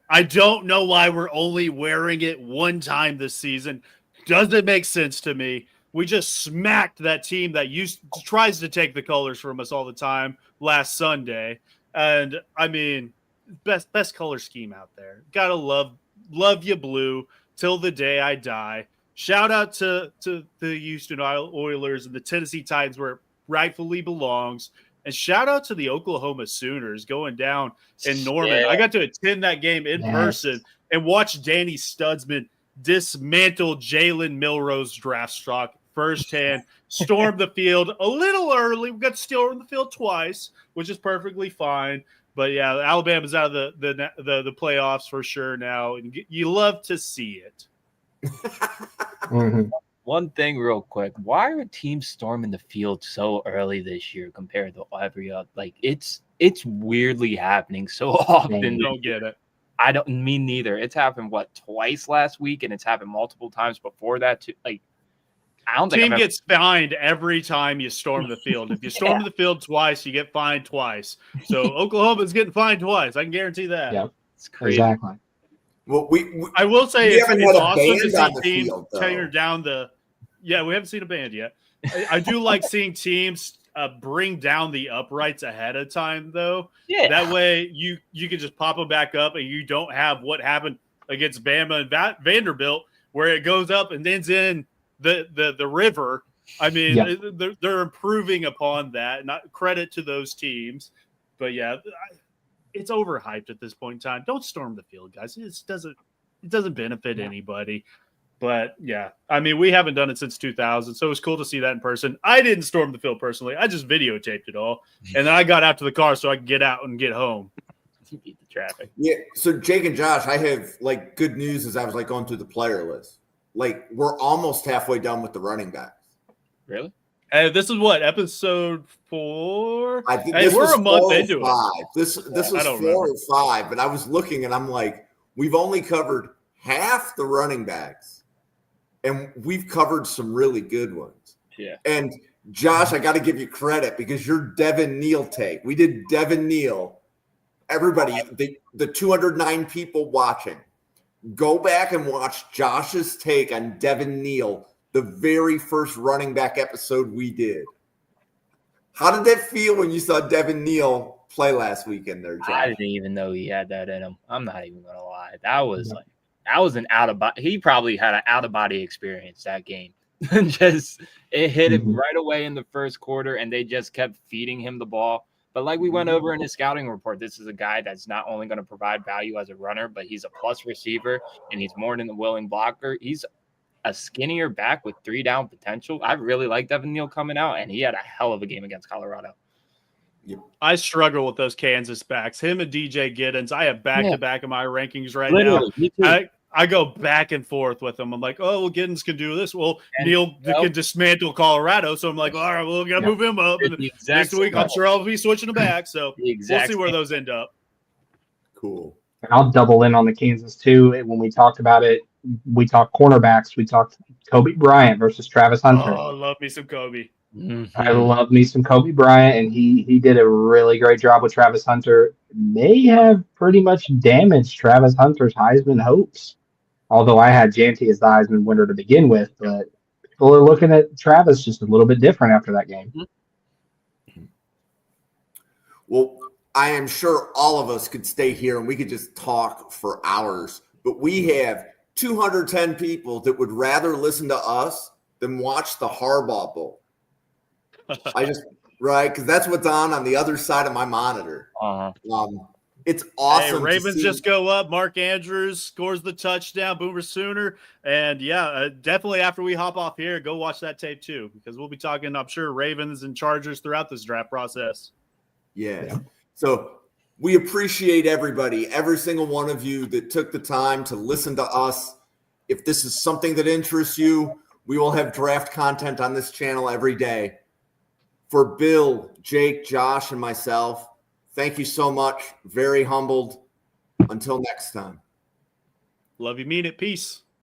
C: I don't know why we're only wearing it one time this season. Doesn't make sense to me. We just smacked that team that tries to take the colors from us all the time last Sunday. And I mean, best color scheme out there. Gotta love you blue till the day I die. Shout out to the Houston Oilers and the Tennessee Titans where it rightfully belongs. And shout out to the Oklahoma Sooners going down in Norman. I got to attend that game in person and watch Danny Studsman dismantle Jalen Milroe's draft stock firsthand, storm the field a little early. We got to storm the field twice, which is perfectly fine. But yeah, Alabama's out of the playoffs for sure now, and you love to see it.
D: Mm-hmm.
B: One thing real quick. Why are teams storming the field so early this year compared to every other? Like, it's weirdly happening so often.
C: Don't get it.
B: I don't mean neither. It's happened twice last week, and it's happened multiple times before that too. Like, I don't think
C: team gets fined every time you storm the field. If you storm the field twice, you get fined twice. So Oklahoma's getting fined twice. I can guarantee that.
D: Yeah,
B: it's crazy.
D: Exactly.
A: Well,
C: I will say it's awesome to see teams tear down the. Yeah, we haven't seen a band yet. I do like seeing teams bring down the uprights ahead of time, though.
B: Yeah.
C: That way you can just pop them back up, and you don't have what happened against Bama and Vanderbilt, where it goes up and ends in the river. I mean, they're improving upon that. Not credit to those teams, but yeah, it's overhyped at this point in time. Don't storm the field, guys. It doesn't benefit anybody. But yeah, I mean, we haven't done it since 2000, so it was cool to see that in person. I didn't storm the field personally. I just videotaped it all, and then I got out to the car so I could get out and get home.
B: Beat the traffic.
A: Yeah. So Jake and Josh, I have like good news as I was like going through the player list. Like, we're almost halfway done with the running backs.
B: Really?
C: This is what, episode 4?
A: I think
C: we're a month into it.
A: This was 4 or 5, but I was looking and I'm like, we've only covered half the running backs. And we've covered some really good ones.
B: Yeah.
A: And Josh, I got to give you credit because your Devin Neal take. We did Devin Neal. Everybody, the 209 people watching, go back and watch Josh's take on Devin Neal, the very first running back episode we did. How did that feel when you saw Devin Neal play last weekend there, Josh?
B: I didn't even know he had that in him. I'm not even going to lie. That was an out-of-body. He probably had an out-of-body experience that game. It hit him right away in the first quarter, and they just kept feeding him the ball. But like we went over in his scouting report, this is a guy that's not only going to provide value as a runner, but he's a plus receiver, and he's more than a willing blocker. He's a skinnier back with 3-down potential. I really like Devin Neal coming out, and he had a hell of a game against Colorado.
C: I struggle with those Kansas backs. Him and DJ Giddens, I have back-to-back in my rankings right now. I go back and forth with them. I'm like, oh, well, Giddens can do this. Well, Neal can dismantle Colorado. So I'm like, all right, well, we got to move him up. And next week, I'm sure I'll be switching them back. So we'll see where those end up.
A: Cool.
D: And I'll double in on the Kansas, too. When we talked about it, we talked cornerbacks. We talked Kobe Bryant versus Travis Hunter.
C: Oh, I love me some Kobe.
B: Mm-hmm.
D: I love me some Kobe Bryant, and he did a really great job with Travis Hunter. May have pretty much damaged Travis Hunter's Heisman hopes. Although I had Janty as the Heisman winner to begin with, but people are looking at Travis just a little bit different after that game.
A: Well, I am sure all of us could stay here and we could just talk for hours, but we have 210 people that would rather listen to us than watch the Harbaugh Bowl. Right? Because that's what's on the other side of my monitor. It's awesome.
C: Hey, Ravens just go up. Mark Andrews scores the touchdown. Boomer Sooner. And, definitely after we hop off here, go watch that tape too, because we'll be talking, I'm sure, Ravens and Chargers throughout this draft process.
A: Yeah. So we appreciate everybody, every single one of you that took the time to listen to us. If this is something that interests you, we will have draft content on this channel every day. For Bill, Jake, Josh, and myself, thank you so much. Very humbled. Until next time.
C: Love you, mean it. Peace.